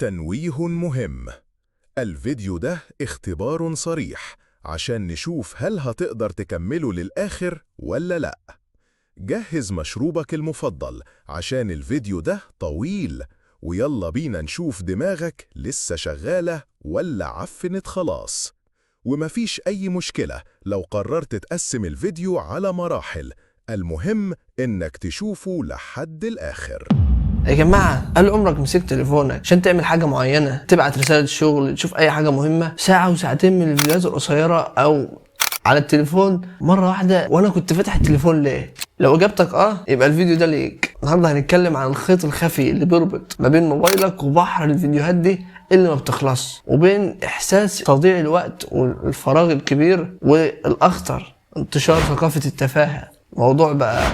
تنويه مهم: الفيديو ده اختبار صريح عشان نشوف هل هتقدر تكمله للآخر ولا لأ. جهز مشروبك المفضل عشان الفيديو ده طويل، ويلا بينا نشوف دماغك لسه شغالة ولا عفنت خلاص. ومفيش أي مشكلة لو قررت تقسم الفيديو على مراحل، المهم إنك تشوفه لحد الآخر. يا جماعة، هل عمرك مسكت تليفونك عشان تعمل حاجة معينة، تبعت رسالة شغل، تشوف أي حاجة مهمة، ساعة وساعتين من الفيديوهات القصيرة أو على التليفون مرة واحدة؟ وأنا كنت فاتح التليفون ليه؟ لو إجابتك يبقى الفيديو ده ليك. النهاردة هنتكلم عن الخيط الخفي اللي بيربط ما بين موبايلك وبحر الفيديوهات دي اللي ما بتخلص، وبين إحساس تضييع الوقت والفراغ الكبير، والأخطر انتشار ثقافة التفاهة. موضوع بقى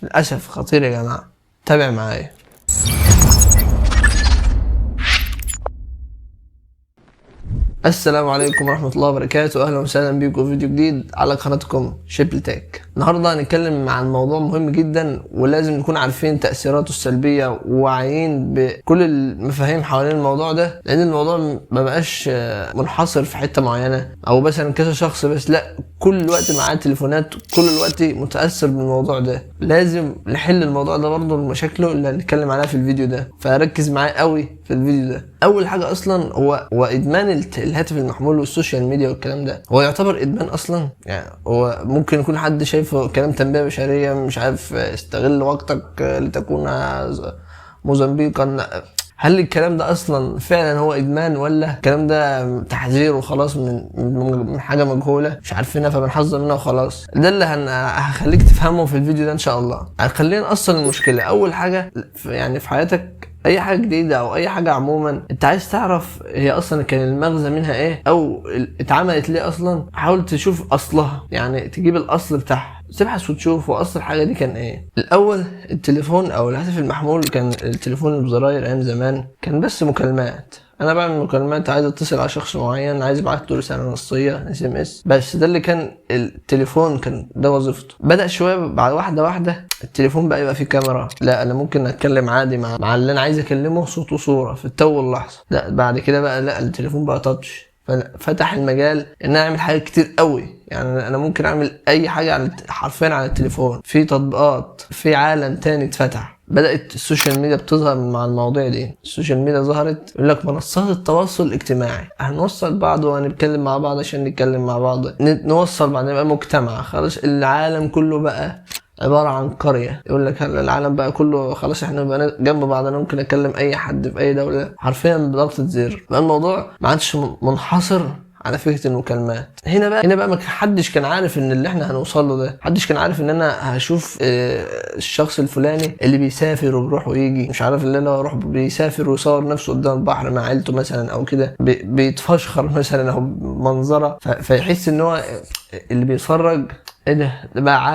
للأسف خطير يا جماعة، تابع معايا. السلام عليكم ورحمة الله وبركاته، أهلا وسهلا بيكم في فيديو جديد على قناتكم شيبل تك. النهاردة هنتكلم عن موضوع مهم جدا، ولازم نكون عارفين تأثيراته السلبية وواعيين بكل المفاهيم حوالين الموضوع ده، لأن الموضوع ما بقاش منحصر في حتة معينة أو مثلا كذا شخص بس، لا، كل الوقت معاه تليفونات، كل الوقت متأثر بالموضوع ده. لازم نحل الموضوع ده برضه، مشاكله اللي هنتكلم عليها في الفيديو ده، فركز معايا قوي في الفيديو ده. أول حاجة أصلا هو إدمان الهاتف المحمول والسوشيال ميديا والكلام ده. هو يعتبر إدمان أصلا؟ يعني هو ممكن يكون حد شايفه كلام تنمية بشرية، مش عارف، استغل وقتك لتكون موزمبيقا. هل الكلام ده اصلا فعلا هو ادمان، ولا الكلام ده تحذير وخلاص من حاجه مجهوله مش عارفينها فبنحذر منها وخلاص؟ ده اللي هخليك تفهمه في الفيديو ده ان شاء الله. يعني خلينا نأصل المشكله. اول حاجه في حياتك، اي حاجه جديده او اي حاجه عموما انت عايز تعرف هي اصلا كان المغزى منها ايه او اتعملت ليه اصلا، حاول تشوف اصلها، يعني تجيب الاصل بتاعها، تبحث وتشوف واصل الحاجه دي كان ايه. الاول التليفون او الهاتف المحمول، كان التليفون اللي بزراير ايام زمان كان بس مكالمات. انا بعمل مكالمات، عايز اتصل على شخص معين، عايز ابعت له رساله نصيه SMS، بس ده اللي كان التليفون، كان ده وظيفته. بدا شويه بعد واحده التليفون بقى يبقى فيه كاميرا، لا انا ممكن اتكلم عادي مع اللي انا عايز اكلمه صوت وصوره في التو واللحظه. لا بعد كده بقى لا، التليفون بقى تاتش، فتح المجال ان انا اعمل حاجات كتير قوي. يعني انا ممكن اعمل اي حاجه حرفيا على التليفون، في تطبيقات، في عالم تاني اتفتح. بدات السوشيال ميديا بتظهر مع المواضيع دي. السوشيال ميديا ظهرت يقول لك منصات التواصل الاجتماعي، هنوصل بعض وهنتكلم مع بعض عشان نتكلم مع بعض، نوصل بعض، نبقى مجتمع. خلاص العالم كله بقى عبارة عن قرية. يقول لك العالم بقى كله خلاص احنا بقى جنب بعض، انا ممكن اكلم اي حد في اي دولة حرفيا بضغطة زر. بقى الموضوع ما عادش منحصر على فكرة المكالمات. هنا بقى ما حدش كان عارف ان اللي احنا هنوصل له ده، محدش كان عارف ان انا هشوف الشخص الفلاني اللي بيسافر وبيروح ويجي، مش عارف اللي انا اروح بيسافر ويصور نفسه قدام البحر مع عيلته مثلا او كده، بيتفشخر مثلا او منظره، فيحس ان هو اللي بيتفرج ايه ده بقى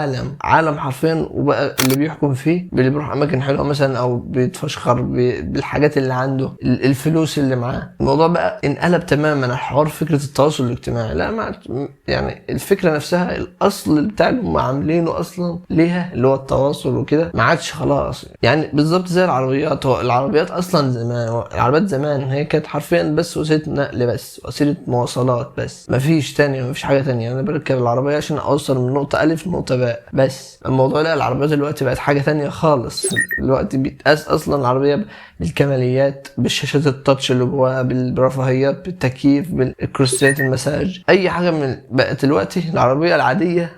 عالم حرفيا، وبقى اللي بيحكم فيه باللي بيروح اماكن حلوه مثلا او بيتفشخر بالحاجات اللي عنده، الفلوس اللي معاه. الموضوع بقى انقلب تماما على حوار فكره التواصل الاجتماعي. لا، ما يعني الفكره نفسها، الاصل بتاع اللي هم عاملينه اصلا ليها اللي هو التواصل وكده، ما عادش خلاص. يعني بالظبط زي العربيات. هو العربيات اصلا زمان، العربيات زمان هي كانت حرفيا بس وسيله نقل، بس وسيله مواصلات، بس ما فيش تاني، ما فيش حاجه تانية. انا بركب العربيه عشان اوصل من نقطة ألف لنقطة باء بس. الموضوع لا، العربيات دلوقتي بقت حاجة تانية خالص. دلوقتي بيتقاس أصلا العربية بالكماليات، بالشاشات التاتش اللي جواها، بالرفاهيات، بالتكييف، بالكروسيات، المساج، أي حاجة من بقت دلوقتي العربية العادية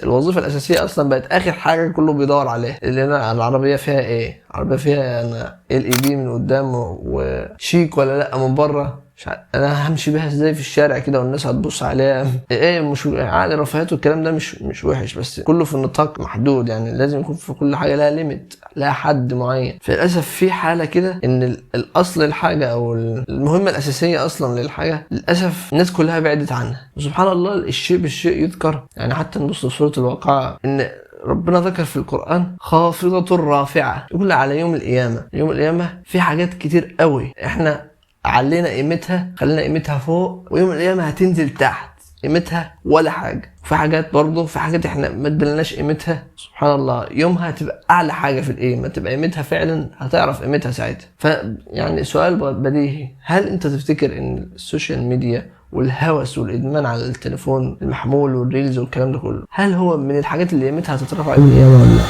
الوظيفة الأساسية أصلا بقت آخر حاجة كله بيدور عليها. اللي أنا العربية فيها إيه؟ العربية فيها أنا LED من قدام وشيك ولا لأ من بره؟ انا همشي بيها ازاي في الشارع كده والناس هتبص عليها؟ ايه مش عادي، رفاهيات والكلام ده مش وحش، بس كله في النطاق محدود. يعني لازم يكون في كل حاجه لها ليميت، لها حد معين. فللاسف في حاله كده ان الاصل الحاجه او المهمه الاساسيه اصلا للحاجه للاسف الناس كلها بعدت عنها. سبحان الله، الشيء بالشيء يذكر. يعني حتى نبص في سوره الواقعه ان ربنا ذكر في القرآن خافضة رافعة، يقول على يوم القيامة. يوم القيامة في حاجات كتير قوي احنا علينا قيمتها، خلينا قيمتها فوق، ويوم القيامة هتنزل تحت قيمتها ولا حاجة. في حاجات برضه، في حاجات احنا ما ادلناش قيمتها، سبحان الله يومها تبقى اعلى حاجه في القيمه، تبقى قيمتها فعلا، هتعرف قيمتها ساعتها. فيعني سؤال بديهي، هل انت تفتكر ان السوشيال ميديا والهوس والادمان على التليفون المحمول والريلز والكلام ده كله، هل هو من الحاجات اللي قيمتها هتترفع يوم القيامه ولا لا؟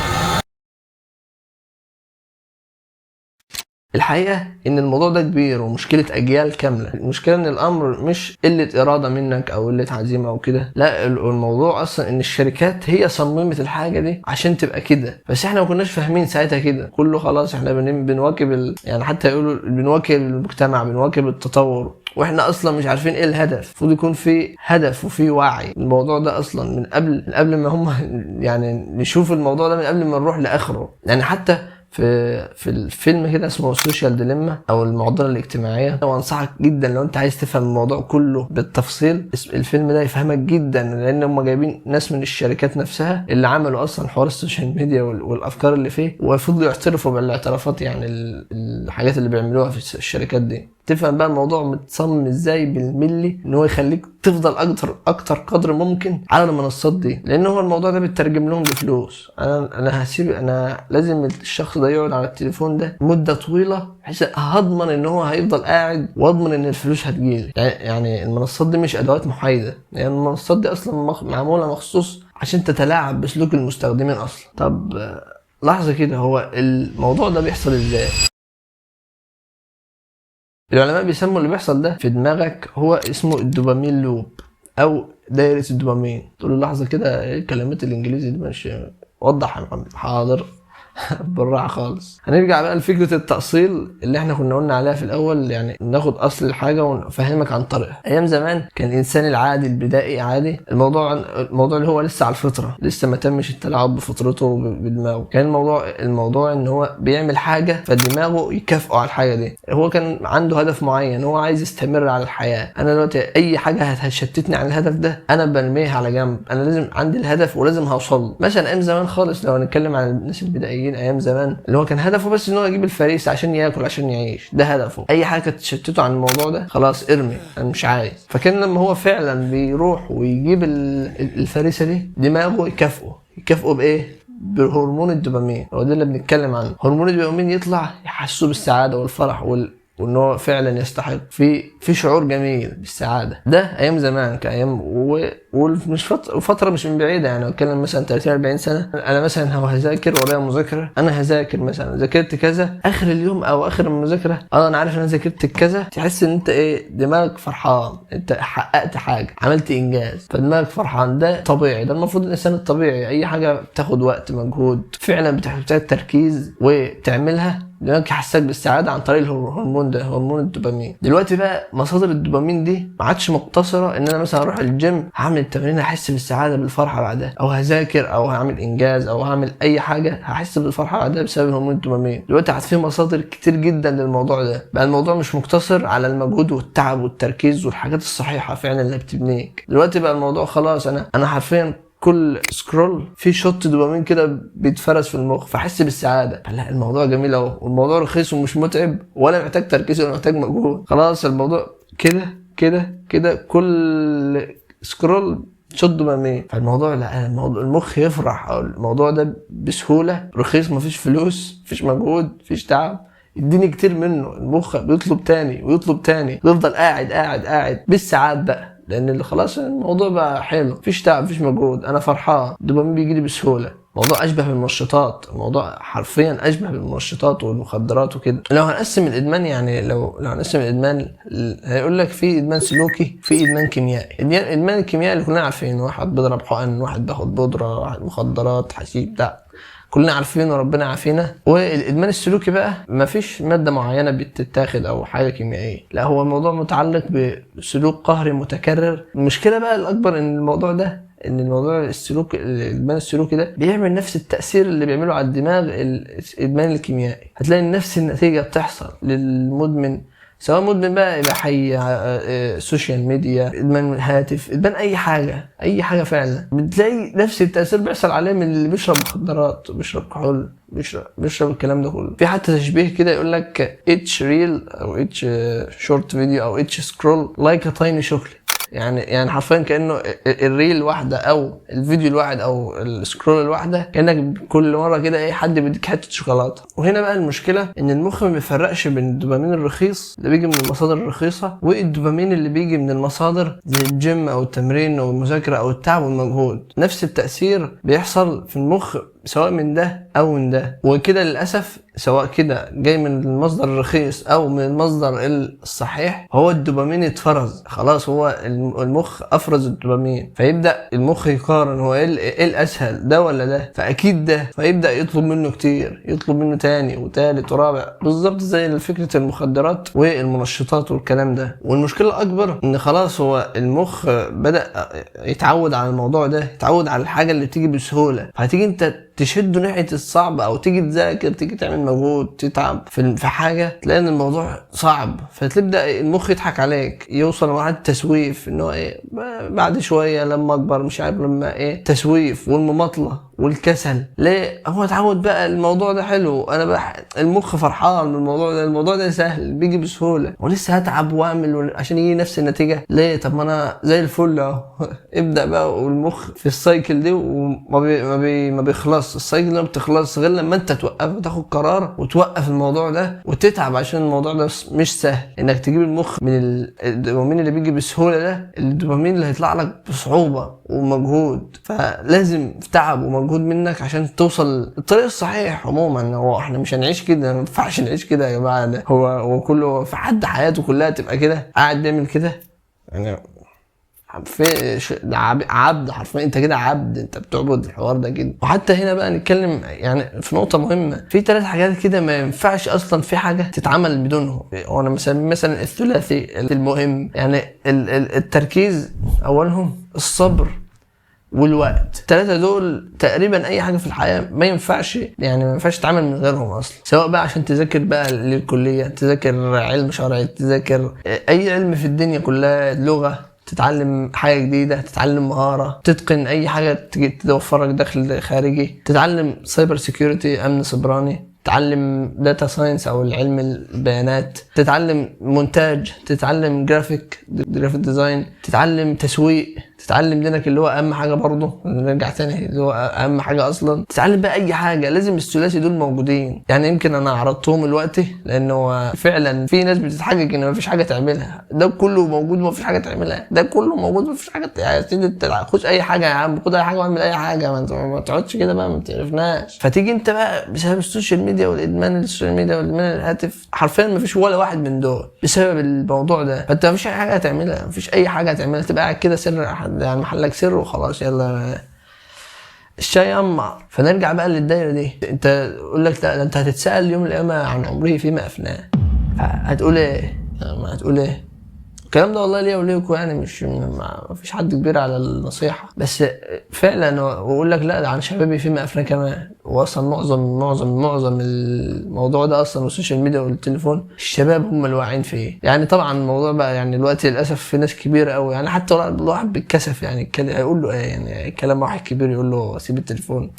الحقيقة ان الموضوع ده كبير ومشكلة اجيال كاملة. المشكلة ان الامر مش قلة ارادة منك او قلة عزيمة او كده، لا، الموضوع اصلا ان الشركات هي صممت الحاجة دي عشان تبقى كده، بس احنا ما كناش فاهمين ساعتها كده، كله خلاص احنا بنواكب يعني حتى يقولوا بنواكب المجتمع، بنواكب التطور، واحنا اصلا مش عارفين ايه الهدف. المفروض يكون في هدف وفي وعي. الموضوع ده اصلا من قبل ما هم يعني نشوف الموضوع ده من قبل ما نروح لاخره. يعني حتى في الفيلم كده اسمه سوشيال ديليما او المعضله الاجتماعيه، وانصحك جدا لو انت عايز تفهم الموضوع كله بالتفصيل، الفيلم ده يفهمك جدا، لان هم جايبين ناس من الشركات نفسها اللي عملوا اصلا حوار السوشيال ميديا والافكار اللي فيه، وفضلوا يعترفوا بالاعترافات، يعني الحاجات اللي بيعملوها في الشركات دي. تفهم بقى الموضوع متصمم ازاي بالملي ان هو يخليك تفضل اكتر قدر ممكن على المنصات دي، لان هو الموضوع ده بيترجم لهم بفلوس. انا لازم الشخص ده يقعد على التليفون ده مده طويله بحيث هضمن ان هو هيفضل قاعد، واضمن ان الفلوس هتجيلي. يعني المنصات دي مش ادوات محايده، يعني المنصات دي اصلا معموله مخصوص عشان تتلاعب بسلوك المستخدمين اصلا. طب لحظه كده، هو الموضوع ده بيحصل ازاي؟ العلماء بيسموا اللي بيحصل ده في دماغك هو اسمه الدوبامين لوب او دايرة الدوبامين. تقول له لحظة كده، ايه الكلمات الانجليزي دي؟ مش وضح يا محمد. حاضر. بالراحة خالص. هنرجع بقى لفكرة التأصيل اللي احنا كنا قلنا عليها في الأول، يعني ناخد أصل الحاجة ونفهمك عن طريقها. أيام زمان كان الإنسان العادي البدائي عادي، الموضوع اللي هو لسه على الفطرة، لسه ما تمش التلاعب بفطرته وبدماغه. كان الموضوع إن هو بيعمل حاجة فدماغه يكافئه على الحاجة دي. هو كان عنده هدف معين، هو عايز يستمر على الحياة. أنا دلوقتي أي حاجة هتشتتني عن الهدف ده أنا برميها على جنب، أنا لازم عندي الهدف ولازم هوصل. مثلا أيام زمان خالص، لو هنتكلم عن الناس البدائيين ايام زمان، اللي هو كان هدفه بس ان هو يجيب الفريسه عشان ياكل عشان يعيش، ده هدفه. اي حاجه كانت تشتته عن الموضوع ده خلاص ارمي، انا مش عايز. فكان لما هو فعلا بيروح ويجيب الفريسه دي، دماغه يكافئه بايه؟ بهرمون الدوبامين. هو ده اللي بنتكلم عنه. هرمون الدوبامين يطلع يحسسه بالسعاده والفرح وان هو فعلا يستحق، في شعور جميل بالسعاده. ده ايام زمان كايام ومش فتره مش من بعيده، يعني اتكلم مثلا 30 40 سنه. انا مثلا هو هذاكر ورايا مذاكره، انا هذاكر مثلا ذاكرت كذا، اخر اليوم او اخر المذاكره انا عارف ان انا ذاكرت كذا، تحس ان انت ايه، دماغك فرحان، انت حققت حاجه، عملت انجاز، فدماغك فرحان. ده طبيعي، ده المفروض الانسان الطبيعي. اي حاجه بتاخد وقت مجهود فعلا بتحتاج تركيز وتعملها، دماغك يحسسك بالسعاده عن طريق الهرمون ده، هرمون الدوبامين. دلوقتي بقى مصادر الدوبامين دي ما عادش مقتصره ان انا مثلا اروح الجيم هعمل التمرين هحس بالسعاده بالفرحه بعدها، او هذاكر او هعمل انجاز او هعمل اي حاجه هحس بالفرحه بعدها بسبب هرمون الدوبامين. دلوقتي عاد في مصادر كتير جدا للموضوع ده. بقى الموضوع مش مقتصر على المجهود والتعب والتركيز والحاجات الصحيحه فعلا اللي بتبنيك. دلوقتي بقى الموضوع خلاص، انا حرفيا كل سكرول في شوت دوبامين كده بيتفرز في المخ فاحس بالسعاده. لا، الموضوع جميل اهو، والموضوع رخيص ومش متعب ولا محتاج تركيز ولا محتاج مجهود. خلاص الموضوع كده كل سكرول شوت دوبامين. فالموضوع لا، المخ يفرح، او الموضوع ده بسهوله، رخيص، مفيش فلوس، مفيش مجهود، مفيش تعب، اديني كتير منه. المخ بيطلب تاني ويطلب تاني، يفضل قاعد بالساعات بقى، لان اللي خلاص الموضوع بقى حلو، مفيش تعب مفيش مجهود، انا فرحان، الدوبامين بيجيلي بسهوله. الموضوع اشبه بالمنشطات، الموضوع حرفيا اشبه بالمنشطات والمخدرات وكده. لو هنقسم الادمان، يعني لو هنقسم الادمان، هيقول لك في ادمان سلوكي، في ادمان كيميائي. الادمان الكيميائي اللي كلنا عارفين، واحد بيضرب حقن، واحد بياخد بودره، واحد مخدرات، حشيش، بتاع، كلنا عارفين وربنا عافينا. والادمان السلوكي بقى مفيش ماده معينه بتتاخد او حاجه كيميائيه، لا، هو الموضوع متعلق بسلوك قهري متكرر. المشكله بقى الاكبر ان الموضوع الادمان السلوكي ده بيعمل نفس التاثير اللي بيعمله على الدماغ الادمان الكيميائي. هتلاقي نفس النتيجه بتحصل للمدمن، سواء مدمن بقى يبقى سوشيال ميديا، ادمان هاتف، ادمان اي حاجه فعلا، بتلاقي نفس التاثير بيحصل عليه من اللي بيشرب مخدرات وبيشرب كحول، بيشرب الكلام ده كله. في حتى تشبيه كده يقول لك اتش ريل او اتش شورت فيديو او اتش سكرول لايك ا تايني شوكليت. يعني حرفيا كانه الريل واحده او الفيديو الواحد او السكرول الواحده كانك كل مره كده ايه حد بيديك حته شوكولاته. وهنا بقى المشكله ان المخ ما بيفرقش بين الدوبامين الرخيص اللي بيجي من المصادر الرخيصه والدوبامين اللي بيجي من المصادر زي الجيم او التمرين او المذاكره او التعب والمجهود. نفس التاثير بيحصل في المخ سواء من ده او من ده. وكده للاسف سواء كده جاي من المصدر الرخيص او من المصدر الصحيح هو الدوبامين اتفرز خلاص. هو المخ افرز الدوبامين فيبدا المخ يقارن هو ايه الاسهل ده ولا ده، فاكيد ده، فيبدا يطلب منه كتير، يطلب منه تاني وتالت ورابع، بالظبط زي فكره المخدرات والمنشطات والكلام ده. والمشكله الاكبر ان خلاص هو المخ بدا يتعود على الموضوع ده، يتعود على الحاجه اللي بتيجي بسهوله، فهتيجي انت تشده ناحيه الصعب او تيجي تذاكر، تيجي تعمل مجهود، تتعب في حاجه تلاقي ان الموضوع صعب، فتبدا المخ يضحك عليك، يوصل لمرحله تسويف ان هو ايه بعد شويه لما اكبر مش عارف لما ايه تسويف والمماطله والكسل. ليه؟ هو اتعود بقى الموضوع ده حلو، انا بقى المخ فرحان بالموضوع ده، الموضوع ده سهل بيجي بسهوله ولسه هتعب واعمل عشان يجي نفس النتيجه. ليه؟ طب ما انا زي الفل اهو. ابدا بقى والمخ في السايكل دي وما بيخلص السايكل ده، ما بتخلص غير لما انت توقف وتاخد قرار وتوقف الموضوع ده وتتعب، عشان الموضوع ده مش سهل انك تجيب المخ من الدوبامين اللي بيجي بسهوله ده الدوبامين اللي هيطلع لك بصعوبه ومجهود. فلازم تعب ومجهود منك عشان توصل الطريق الصحيح. عموما هو احنا مش هنعيش كده، ما ينفعش نعيش كده يا جماعه. ده هو كله في حد حياته كلها تبقى كده قاعد بيعمل كده يعني ده عبد حرفيا، انت كده عبد، انت بتعبد الحوار ده كده. وحتى هنا بقى نتكلم يعني في نقطه مهمه، في 3 حاجات كده ما ينفعش اصلا في حاجه تتعمل بدونهم. وانا مثلا الثلاثي المهم يعني التركيز اولهم، الصبر والوقت. 3 دول تقريبا اي حاجه في الحياه ما ينفعش تتعامل من غيرهم اصلا، سواء بقى عشان تذاكر بقى للكليه، تذاكر علم شرعي، تذاكر اي علم في الدنيا كلها، لغه، تتعلم حاجه جديده، تتعلم مهاره، تتقن اي حاجه تجي توفرك دخل خارجي، تتعلم سايبر سيكيورتي امن سيبراني، تتعلم داتا ساينس او العلم البيانات، تتعلم مونتاج، تتعلم جرافيك ديزاين، تتعلم تسويق، تتعلم دينك اللي هو اهم حاجه برضه، نرجع تاني اللي هو اهم حاجه اصلا، تتعلم بقى اي حاجه. لازم الثلاثي دول موجودين. يعني يمكن انا عرضتهم دلوقتي لانه فعلا في ناس بتتحجج ان مفيش حاجه تعملها، ده كله موجود مفيش حاجه تعملها، ده كله موجود مفيش حاجه خد اي حاجه يا عم، خد اي حاجه واعمل اي حاجه، ما تقعدش كده بقى ما تعرفناش. فتيجي انت بقى بسبب السوشيال ميديا والادمان السوشيال ميديا والادمان الهاتف، حرفيا مفيش ولا واحد من دول بسبب الموضوع ده. فانت مفيش اي حاجه هتعملها، مفيش اي حاجه هتعملها، تبقى قاعد كده سر يعني محلك سر وخلاص، يلا الشاي يما. فنرجع بقى للدايره دي، انت يقول لك لا انت هتتسال يوم القيامه عن عمره فيما افناه، هتقول ايه؟ ما هتقول ايه الكلام ده؟ والله ليا وليكوا يعني، مش ما فيش حد كبير على النصيحه، بس فعلا واقول لك لا ده عن شبابي فيما افناه كمان. واصلا معظم الموضوع ده اصلا والسوشيال ميديا والتليفون الشباب هم اللي واعيين فيه. يعني طبعا الموضوع بقى يعني دلوقتي للاسف في ناس كبيره قوي، يعني حتى الواحد بالكسف يعني يقول له ايه يعني كلام واحد كبير يقول له سيب التليفون.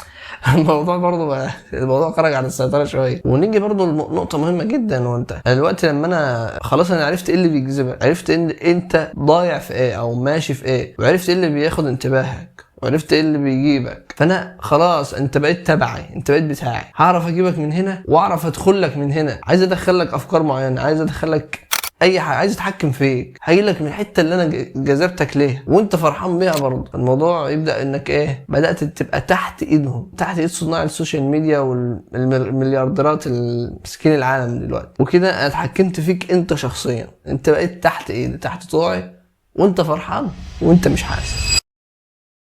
الموضوع برضه بقى الموضوع خرج عن السيطره شويه. ونيجي برضه لنقطه مهمه جدا، وانت دلوقتي لما انا خلاص انا عرفت ايه اللي بيجذبك، عرفت ان انت ضايع في ايه او ماشي في ايه، وعرفت ايه اللي بياخد انتباهك، وعرفت ايه اللي بيجيبك، فانا خلاص انت بقيت تبعي، انت بقيت بتاعي، هعرف اجيبك من هنا واعرف ادخل لك من هنا. عايز ادخل لك افكار معينه، عايز ادخل لك اي حاجه، عايز اتحكم فيك، هجيلك من الحته اللي انا جذبتك ليه وانت فرحان بيها برضه. الموضوع يبدا انك ايه، بدات تبقى تحت ايدهم، تحت ايد صناع السوشيال ميديا والمليارديرات المسكين العالم دلوقتي، وكده انا اتحكمت فيك انت شخصيا، انت بقيت تحت ايدي، تحت طوعي، وانت فرحان وانت مش حاسس.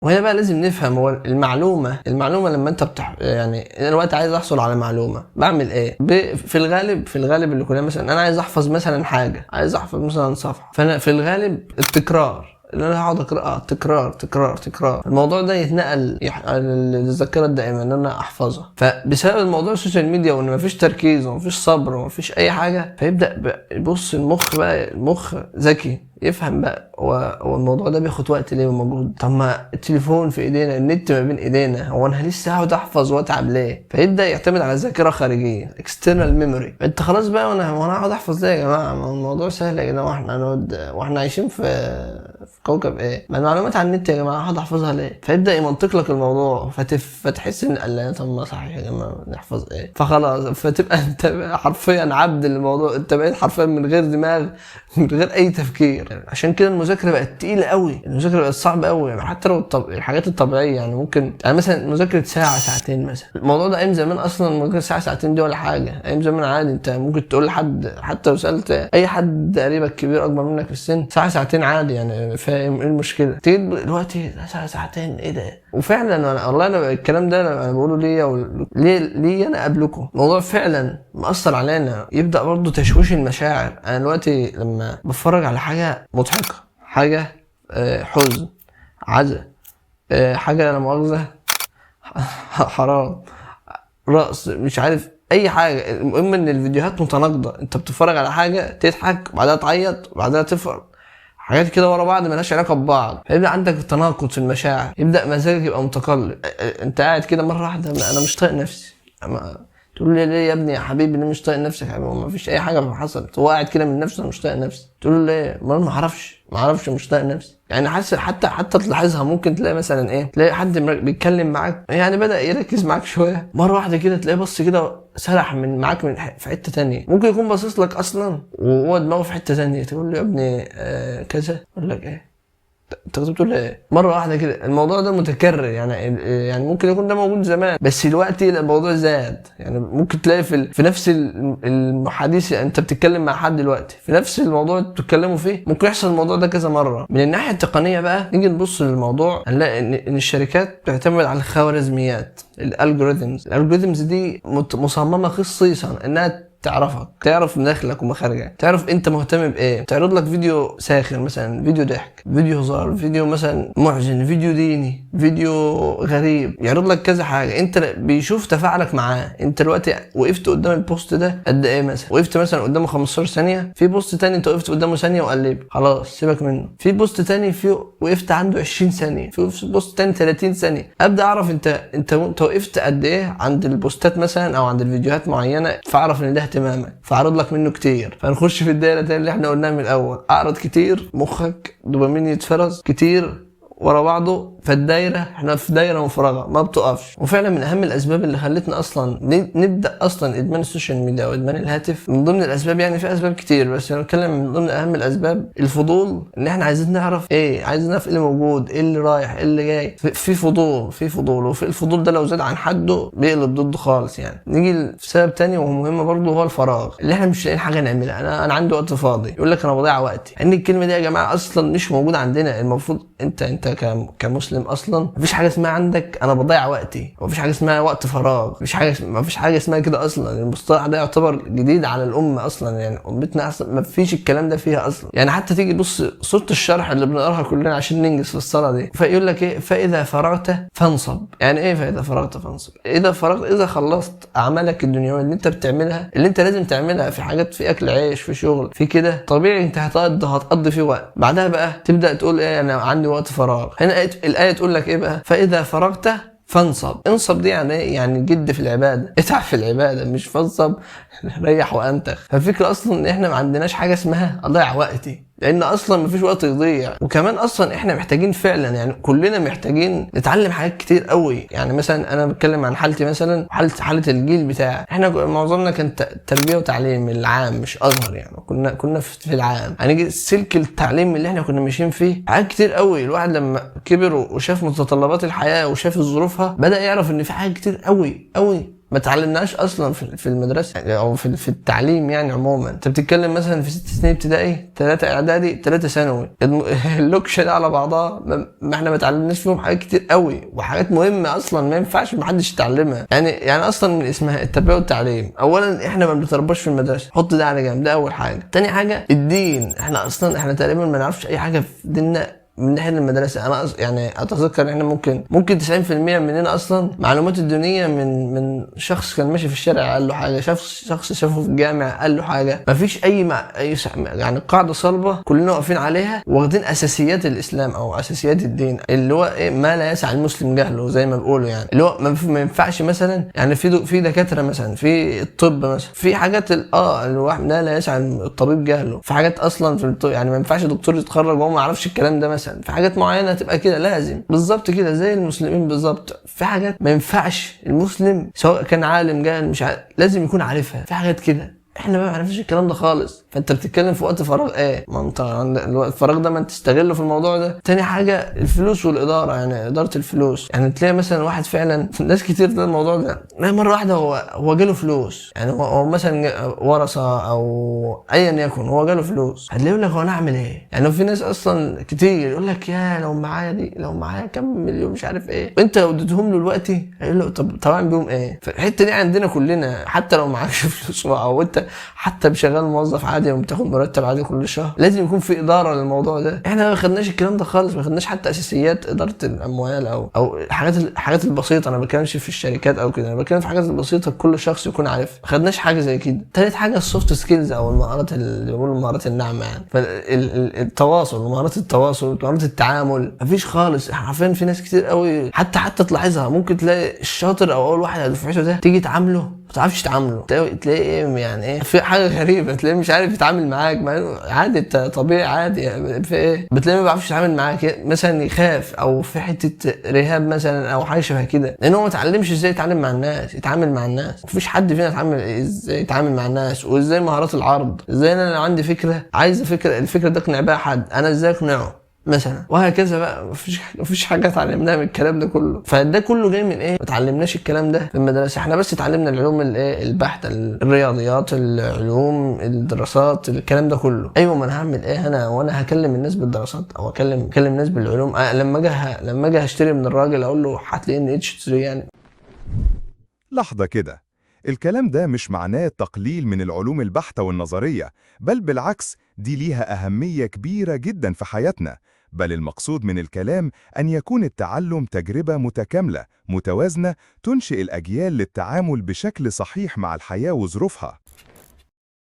وهنا بقى لازم نفهم هو المعلومة لما انت يعني انا دلوقتي عايز احصل على معلومة بعمل ايه؟ في الغالب اللي كلنا مثلا انا عايز احفظ مثلا حاجة، عايز احفظ مثلا صفحة، فانا في الغالب التكرار اللي انا هقعد اقراها تكرار الموضوع ده يتنقل للذاكره الدائمه ان انا احفظها. فبسبب الموضوع السوشيال ميديا وان مفيش تركيز ومفيش صبر ومفيش اي حاجه، فيبدا يبص المخ ذكي يفهم بقى هو الموضوع ده بياخد وقت ليه ومجهود. طب ما التليفون في ايدينا، النت ما بين ايدينا، هو انا لسه هقعد احفظ واتعب ليه؟ فيبدا يعتمد على ذاكره خارجيه اكسترنال ميموري. انت خلاص بقى وانا هقعد احفظ ليه يا جماعه؟ الموضوع سهل يا جماعه، واحنا عايشين في في كوكب ايه؟ ما المعلومات على النت يا جماعه، هقعد احفظها ليه؟ فيبدا يمنطق لك الموضوع فتحس ان لا طب ما صحيح يا جماعه نحفظ ايه؟ فخلاص فتبقى انت حرفيا عبد للموضوع، انت بقيت حرفيا من غير دماغ، من غير اي تفكير. عشان كده المذاكره بقت تقيله قوي، المذاكره بقت صعبه قوي. يعني حتى لو الحاجات الطبيعيه يعني ممكن يعني مثلا مذاكره ساعه ساعتين مثلا، الموضوع ده ايام زمان اصلا مذاكره ساعه ساعتين دي ولا حاجه. ايام زمان عادي، انت ممكن تقول لحد حتى لو سالت اي حد قريبك كبير اكبر منك في السن ساعه ساعتين عادي يعني، فاهم ايه المشكله؟ تيجي دلوقتي ساعه ساعتين ايه ده؟ وفعلا انا والله انا الكلام ده انا بقوله ليه انا قبلكم، الموضوع فعلا مأثر علينا. يبدا برضه تشويش المشاعر. انا دلوقتي لما بتفرج على حاجه مضحكه، حاجه حزن، عزا، حاجه لا مؤاخذه حرام، رقص، مش عارف اي حاجه، المهم ان الفيديوهات متناقضه. انت بتتفرج على حاجه تضحك وبعدها تعيط وبعدها تفرح، حاجات كده ورا بعض مالهاش علاقه ببعض، فيبدا عندك تناقض في المشاعر، يبدا مزاجك يبقى متقلب. انت قاعد كده مره واحده انا مش طايق نفسي، تقول لي ليه يا ابني يا حبيبي ليه مش طايق نفسك يا حبيبي؟ ما فيش اي حاجه حصلت، هو قاعد كده من نفسه انا مش طايق نفسي. تقول له ليه؟ ما اعرفش مش طايق نفسي. يعني حاسس حتى تلاحظها، ممكن تلاقي مثلا ايه، تلاقي حد بيتكلم معاك يعني بدا يركز معاك شويه، مره واحده كده تلاقيه بص كده سرح من معاك من في حته تانية، ممكن يكون باصص لك اصلا وهو دماغه في حته تانية. تقول له يا ابني كذا، يقول لك ايه انت بتقول ايه؟ مره واحده كده. الموضوع ده متكرر يعني ممكن يكون ده موجود زمان بس دلوقتي الموضوع زاد. يعني ممكن تلاقي في نفس المحادثه انت بتتكلم مع حد دلوقتي في نفس الموضوع اللي بتتكلموا فيه، ممكن يحصل الموضوع ده كذا مره. من الناحيه التقنيه بقى نيجي نبص للموضوع، هنلاقي ان الشركات بتعتمد على الخوارزميات، الالجوريثمز دي مصممه خصيصا انها تعرف مداخلك ومخارجك، تعرف انت مهتم بايه، تعرض لك فيديو ساخر مثلا، فيديو ضحك، فيديو هزار، فيديو مثلا محزن، فيديو ديني، فيديو غريب، يعرض لك كذا حاجه. انت بيشوف تفاعلك معاه. انت دلوقتي وقفت قدام البوست ده قد ايه مثلا، وقفت مثلا قدامه 15 ثانيه، في بوست تاني انت وقفت قدامه ثانيه وقلب خلاص سيبك منه، في بوست تاني وقفت عنده 20 ثانيه، في بوست تاني 30 ثانيه، ابدا اعرف انت وقفت قد ايه عند البوستات مثلا او عند الفيديوهات معينه، فاعرف ان ده اهتمامك، فاعرض لك منه كتير. فنخش في الدايره تاني اللي احنا قلناها من الاول، اعرض كتير، مخك دوبامين يتفرز كتير ورا بعضه، فالدايره احنا في دايره مفرغه ما بتقفش. وفعلا من اهم الاسباب اللي خلتنا اصلا نبدا اصلا ادمان السوشيال ميديا او ادمان الهاتف، من ضمن الاسباب يعني في اسباب كتير بس انا بتكلم من ضمن اهم الاسباب الفضول، ان احنا عايزين نعرف ايه، عايزين نعرف ايه اللي موجود، ايه اللي رايح، ايه اللي جاي، في فضول وفي الفضول ده لو زاد عن حده بيقلب ضده خالص. يعني نيجي لسبب تاني وهو مهم برضه، هو الفراغ، اللي احنا مش لاقيين حاجه نعملها. انا عندي وقت فاضي، يقول لك انا بضيع وقتي. يعني الكلمه دي يا جماعه اصلا مش موجوده عندنا. المفروض انت كمسلم اصلا مفيش حاجه اسمها عندك انا بضيع وقتي، مفيش حاجه اسمها وقت فراغ، مفيش حاجه اسمها كده اصلا. المصطلح ده يعتبر جديد على الامه اصلا، يعني امتنا اصلا مفيش الكلام ده فيها اصلا. يعني حتى تيجي تبص صوره الشرح اللي بنقراها كلنا عشان ننجز في الصلاه دي، فيقول لك ايه، فاذا فرغت فانصب. يعني ايه فاذا فرغت فانصب؟ اذا خلصت اعمالك الدنيويه اللي انت بتعملها، اللي انت لازم تعملها، في حاجات، في اكل عيش، في شغل، في كده طبيعي انت هتقضي فيه وقت، بعدها بقى تبدا تقول ايه انا عندي وقت فراغ. هنا الايه تقول لك ايه بقى، فاذا فرغت فانصب. انصب دي يعني ايه؟ يعني جد في العباده، اتعب في العباده، مش فانصب ريح وانتخ. فالفكره اصلا ان احنا ما عندناش حاجه اسمها اضيع وقتي، لان اصلا مفيش وقت يضيع. وكمان اصلا احنا محتاجين فعلا، يعني كلنا محتاجين نتعلم حاجات كتير قوي. يعني مثلا انا بتكلم عن حالتي مثلا، حاله الجيل بتاعي، احنا معظمنا كان تربيه وتعليم العام مش ازهر، يعني كنا في العام. يعني سلك التعليم اللي احنا كنا ماشيين فيه حاجات كتير قوي. الواحد لما كبر وشاف متطلبات الحياه وشاف ظروفها، بدا يعرف ان في حاجات كتير قوي ما تعلمناش اصلا في المدرسه او في التعليم. يعني عموما انت بتتكلم مثلا في 6 سنين ابتدائي، 3 اعدادي، 3 ثانوي، اللوكشه دي على بعضها ما احنا ما اتعلمناش فيهم حاجات كتير قوي، وحاجات مهمه اصلا ما ينفعش ما حدش يتعلمها. يعني اصلا من اسمها التربيه والتعليم. اولا احنا ما بنترباش في المدرسه، حط ده على جنب، ده اول حاجه. تاني حاجه الدين، احنا تقريبا ما نعرفش اي حاجه في ديننا من ناحيه المدرسه. انا يعني اتذكر ان احنا ممكن 90% مننا اصلا معلومات الدينيه من شخص كان ماشي في الشارع قال له حاجه، شخص شافه في الجامع قال له حاجه. مفيش اي يعني قاعده صلبه كلنا واقفين عليها، واخدين اساسيات الاسلام او اساسيات الدين، اللي هو ايه ما لا يسع المسلم جهله زي ما بيقولوا. يعني اللي هو ما ينفعش مثلا يعني في دكاتره مثلا في الطب مثلا في حاجات الواحد لا يسع الطبيب جهله في حاجات اصلا في الطب. يعني ما ينفعش دكتور يتخرج وهو ما يعرفش الكلام ده مثلا. في حاجات معينه تبقى كده لازم بالظبط كده زي المسلمين بالظبط. في حاجات ما ينفعش المسلم سواء كان عالم جاهل مش عارف لازم يكون عارفها. في حاجات كده احنا ما عرفناش الكلام ده خالص. فانت بتتكلم في وقت فراغ ايه؟ ما انت الوقت الفراغ ده ما انت تستغله في الموضوع ده. تاني حاجه الفلوس والاداره، يعني اداره الفلوس. يعني تلاقي مثلا واحد فعلا ناس كتير ده الموضوع ده مره واحده هو جاله فلوس، يعني هو مثلا ورثه او ايا يكن هو جاله فلوس، هتلاقيه يقول لك هو انا اعمل ايه؟ يعني في ناس اصلا كتير يقول لك يا لو معايا كم مليون مش عارف ايه، وانت لو اديتهم له دلوقتي هيقول له طب اعمل بيهم ايه؟ فالحته دي عندنا كلنا حتى لو معكش فلوس او انت حتى بشغال موظف عادي وبتاخد مرتب عادي كل شهر، لازم يكون في اداره للموضوع ده. احنا ما خدناش الكلام ده خالص، ما خدناش حتى اساسيات اداره الاموال او الحاجات البسيطه. انا ما بتكلمش في الشركات او كده، انا بتكلم في حاجات البسيطه كل شخص يكون عارف. ما خدناش حاجه زي كده. ثالث حاجه السوفت سكيلز او المهارات اللي بيقولوا المهارات الناعمه، يعني فالتواصل مهارات التواصل مهارات التعامل مفيش خالص. عارفين في ناس كتير قوي حتى تلاحظها ممكن تلاقي الشاطر او اول واحد هتدفعه ده تيجي تعامله ما تعرفش تعامله، تلاقي يعني ايه في حاجه غريبه، تلاقيه مش عارف يتعامل معاك عادي انت طبيعي عادي. يعني في ايه بتلاقيه ما بيعرفش يتعامل معاك، مثلا يخاف او في حته رهاب مثلا او حاجه شبه كده، لان هو ما اتعلمش ازاي يتعامل مع الناس. مفيش حد فينا اتعامل ازاي يتعامل مع الناس، وازاي مهارات العرض، ازاي انا لو عندي فكره عايز الفكره دي اقنع بيها حد انا ازاي اقنعه مثلا، وهكذا بقى. مفيش حاجه اتعلمناها من الكلام ده كله. فده كله جاي من ايه؟ ما اتعلمناش الكلام ده في المدرسه. احنا بس اتعلمنا العلوم البحته، الرياضيات، العلوم، الدراسات، الكلام ده كله. ايوه ما انا هعمل ايه انا وانا هكلم الناس بالدراسات او اكلم الناس بالعلوم؟ لما اجي هشتري من الراجل اقول له هات لي ان اتش 3 يعني. لحظة كده، الكلام ده مش معناه تقليل من العلوم البحتة والنظرية، بل بالعكس دي ليها أهمية كبيرة جدا في حياتنا. بل المقصود من الكلام أن يكون التعلم تجربة متكاملة متوازنة تنشئ الأجيال للتعامل بشكل صحيح مع الحياة وظروفها.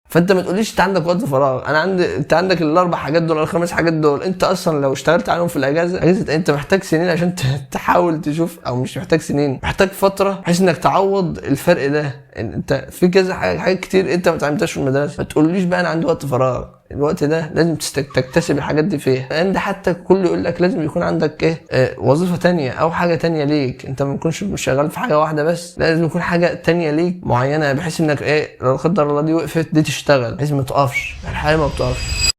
فانت ما تقوليش انت عندك وقت فراغ. انت عندك الاربع حاجات دول الخمس حاجات دول، انت اصلا لو اشتغلت عليهم في اجازه انت محتاج سنين عشان تحاول تشوف، او مش محتاج سنين، محتاج فتره بحيث انك تعوض الفرق ده. انت في كذا حاجات كتير انت ما اتعلمتهاش في المدرسه. ما تقوليش بقى انا عندي وقت فراغ. الوقت ده لازم تكتسب الحاجات دي فيها. لان ده حتى كله يقول لك لازم يكون عندك ايه وظيفه تانية او حاجه تانية ليك. انت ما تكونش شغال في حاجه واحده بس، لازم يكون حاجه تانية ليك معينه بحيث انك لو لا قدر الله دي وقفت دي تشتغل، بحيث ما تقفش الحياه ما بتقفش.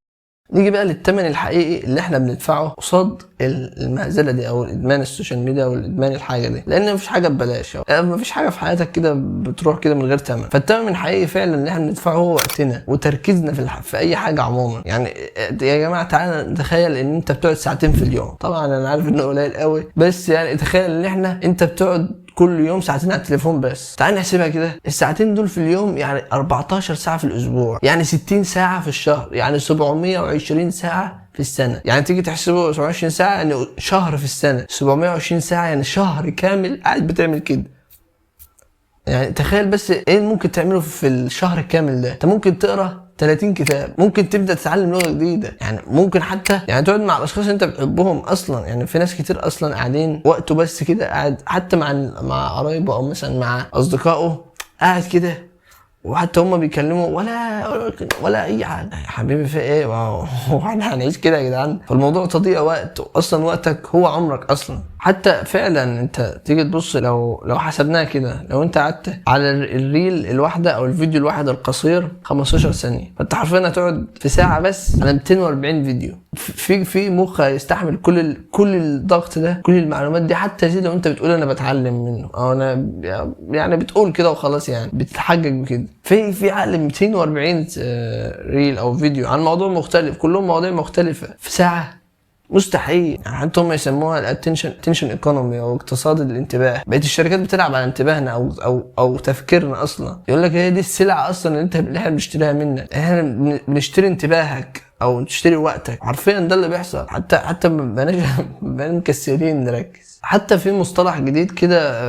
نيجي بقى للثمن الحقيقي اللي احنا بندفعه قصاد المهزله دي او الادمان السوشيال ميديا او الادمان الحاجه دي. لان مفيش حاجه ببلاش، مفيش حاجه في حياتك كده بتروح كده من غير ثمن. فالثمن الحقيقي فعلا اللي احنا بندفعه هو وقتنا وتركيزنا في اي حاجه عموما. يعني يا جماعه تعالى نتخيل ان انت بتقعد ساعتين في اليوم. طبعا انا عارف انه قليل قوي، بس يعني تخيل ان انت بتقعد كل يوم ساعتين على التليفون بس. تعال نحسبها كده، الساعتين دول في اليوم يعني 14 ساعة في الأسبوع، يعني 60 ساعة في الشهر، يعني 720 ساعة في السنة. يعني تيجي تحسبه 720 ساعة يعني شهر في السنة، 720 ساعة يعني شهر كامل قاعد بتعمل كده. يعني تخيل بس ايه ممكن تعمله في الشهر الكامل ده. انت ممكن تقرأ 30 كتاب، ممكن تبدا تتعلم لغه جديده، يعني ممكن حتى يعني تقعد مع الاشخاص اللي انت بتحبهم اصلا. يعني في ناس كتير اصلا قاعدين وقته بس كده قاعد حتى مع قرايبه او مثلا مع اصدقائه قاعد كده، وحتى هم بيكلموا ولا اي حاجه. يا حبيبي في ايه واحنا هنعيش كده يا جدعان؟ فالموضوع تضييع وقت، اصلا وقتك هو عمرك اصلا. حتى فعلا انت تيجي تبص لو حسبناها كده، لو انت قعدت على الريل الواحده او الفيديو الواحد القصير 15 ثانيه، فانت حرفيا هتقعد في ساعه بس على 240 فيديو. في مخ يستحمل كل الضغط ده، كل المعلومات دي. حتى زي لو انت بتقول انا بتعلم منه او انا يعني بتقول كده وخلاص، يعني بتتحجج بكده. في عقل 240 ريل او فيديو عن موضوع مختلف، كلهم مواضيع مختلفه في ساعه، مستحيل. يعني حتى هم يسموها الاتنشن ايكونومي او اقتصاد الانتباه. بقيت الشركات بتلعب على انتباهنا او تفكيرنا اصلا. يقول لك هي دي السلعه اصلا اللي احنا بنشتريها منك، احنا بنشتري انتباهك او تشتري وقتك. حرفيا ده اللي بيحصل. حتى بقينا مكسلين نركز. حتى في مصطلح جديد كده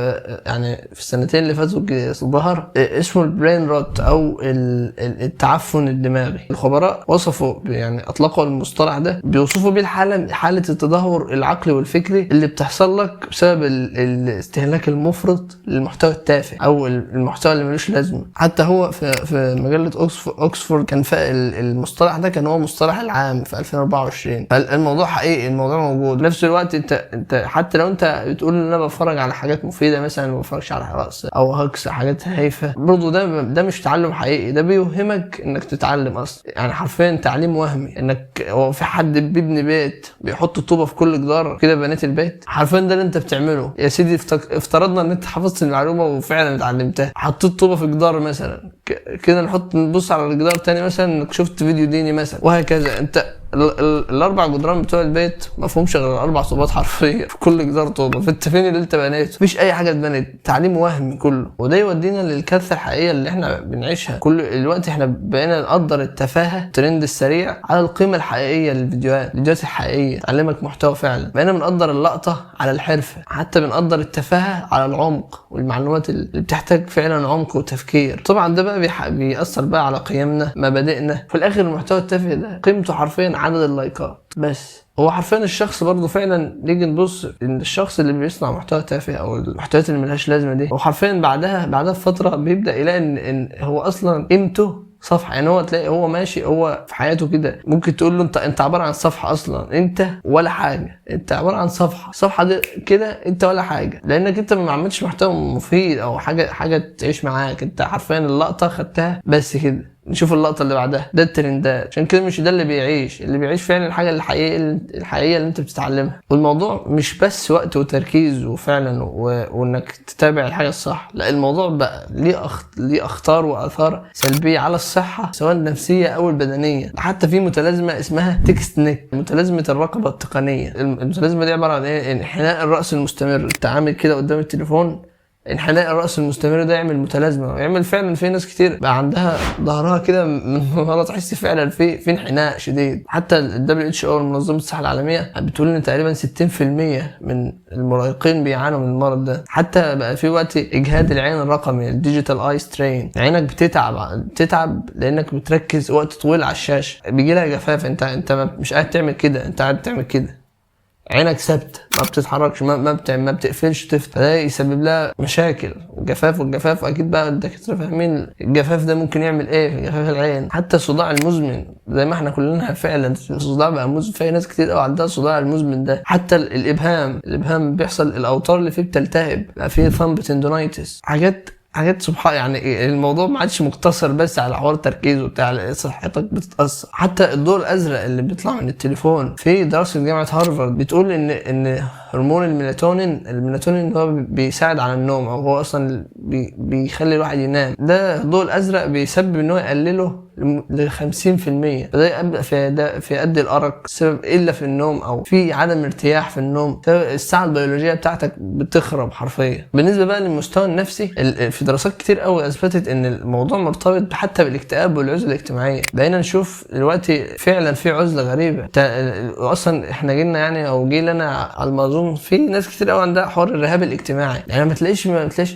يعني في السنتين اللي فاتوا ظهر اسمه البرين روت او التعفن الدماغي. الخبراء وصفوا يعني اطلقوا المصطلح ده، بيوصفوا بيه حالة التدهور العقلي والفكري اللي بتحصل لك بسبب الاستهلاك المفرط للمحتوى التافه او المحتوى اللي ملوش لازمه. حتى هو في مجلة اوكسفورد كان المصطلح ده كان هو مصطلح العام في 2024. الموضوع حقيقي، الموضوع موجود. نفس الوقت انت حتى لو انت بتقول ان انا بتفرج على حاجات مفيده مثلا، ما بتفرجش على رقص او هكس حاجات هايفه، برضه ده مش تعلم حقيقي. ده بيوهمك انك تتعلم اصلا، يعني حرفيا تعليم وهمي. انك هو في حد بيبني بيت بيحط طوبه في كل جدار كده بنيت البيت؟ حرفيا ده اللي انت بتعمله يا سيدي. افترضنا ان انت حفظت المعلومه وفعلا اتعلمتها، حطيت طوبه في جدار مثلا كده، نبص على الجدار تاني مثلا انك شفت فيديو ديني مثلا، وهكذا. انت الاربع جدران بتوع البيت ما فيهمش غير 4 طوبات حرفيا، في كل جدار طوبه. فانت فين اللي انت بنيته؟ مفيش اي حاجه اتبنت. تعليم وهمي كله. وده يودينا للكارثه الحقيقيه اللي احنا بنعيشها كل الوقت. احنا بقينا نقدر التفاهه، الترند السريع، على القيمه الحقيقيه الفيديوهات الحقيقيه تعلمك محتوى فعلا. بقينا بنقدر اللقطه على الحرفه، حتى بنقدر التفاهه على العمق والمعلومات اللي بتحتاج فعلا عمق وتفكير. طبعا ده بقى بيأثر بقى على قيمنا، مبادئنا. في الاخر المحتوى التافه ده قيمته حرفيا عدد اللايكات بس. هو حرفيا الشخص برضه فعلا نيجي نبص ان الشخص اللي بيصنع محتوى تافه او المحتويات اللي ملهاش لازمه دي، هو حرفيا بعدها بفتره بيبدا يلاقي ان هو اصلا قيمته صفحه. يعني هو تلاقي هو ماشي هو في حياته كده، ممكن تقول له انت عباره عن صفحه اصلا، انت ولا حاجه. انت عباره عن الصفحه دي كده، انت ولا حاجه، لانك انت ما عملتش محتوى مفيد او حاجه تعيش معاك. انت حرفيا اللقطه خدتها بس كده. نشوف اللقطه اللي بعدها، ده الترندات. عشان كده مش ده اللي بيعيش فعلا الحاجه الحقيقيه اللي انت بتتعلمها. والموضوع مش بس وقت وتركيز وفعلا وانك تتابع الحاجه الصح، لا، الموضوع بقى ليه اخطار واثار سلبيه على الصحه، سواء النفسيه او البدنيه. حتى في متلازمه اسمها تكست نيك، متلازمه الرقبه التقنيه. المتلازمه دي عباره عن ايه؟ انحناء الراس المستمر. انت عامل كده قدام التليفون، انحناء الراس المستمر ده يعمل متلازمه، ويعمل فعلا في ناس كتير بقى عندها ظهرها كده من ورا، تحس فعلا في انحناء شديد. حتى ال WHO منظمه الصحه العالميه بتقول ان تقريبا 60% من المراهقين بيعانوا من المرض ده. حتى بقى في وقت اجهاد العين الرقمي، الديجيتال اي سترين، عينك بتتعب لانك بتركز وقت طويل على الشاشه، بيجي لها جفاف. انت مش قاعد تعمل كده، انت قاعد تعمل كده، عينك ثابته ما بتتحركش، ما بتقفلش تفتح. فده يسبب لها مشاكل وجفاف. والجفاف اكيد بقى الدكاتره فاهمين الجفاف ده ممكن يعمل ايه في جفاف العين. حتى الصداع المزمن، زي ما احنا كلنا فعلا الصداع بقى مزمن، في ناس كتير قوي عندها الصداع المزمن ده. حتى الابهام بيحصل، الاوتار اللي فيه بتلتهب، بقى فيه ثامب تندونايتس، حاجات سبحان. يعني الموضوع ما عادش مقتصر بس على حوار التركيز وبتاع، صحتك بتتاثر. حتى الضوء الازرق اللي بيطلع من التليفون، في دراسه جامعه هارفارد بتقول ان هرمون الميلاتونين هو بيساعد على النوم، او هو اصلا بيخلي الواحد ينام. ده الضوء الازرق بيسبب ان هو يقلله ل 50%. فده يبقى في قد الارق، السبب الا في النوم او في عدم ارتياح في النوم. الساعه البيولوجيه بتاعتك بتخرب حرفيا. بالنسبه بقى للمستوى النفسي، في دراسات كتير قوي اثبتت ان الموضوع مرتبط حتى بالاكتئاب والعزله الاجتماعيه. بقينا نشوف دلوقتي فعلا في عزله غريبه. اصلا احنا جيلنا يعني او جيلنا على المظون في ناس كتير قوي عندها حوار الرهاب الاجتماعي. يعني ما تلاقيش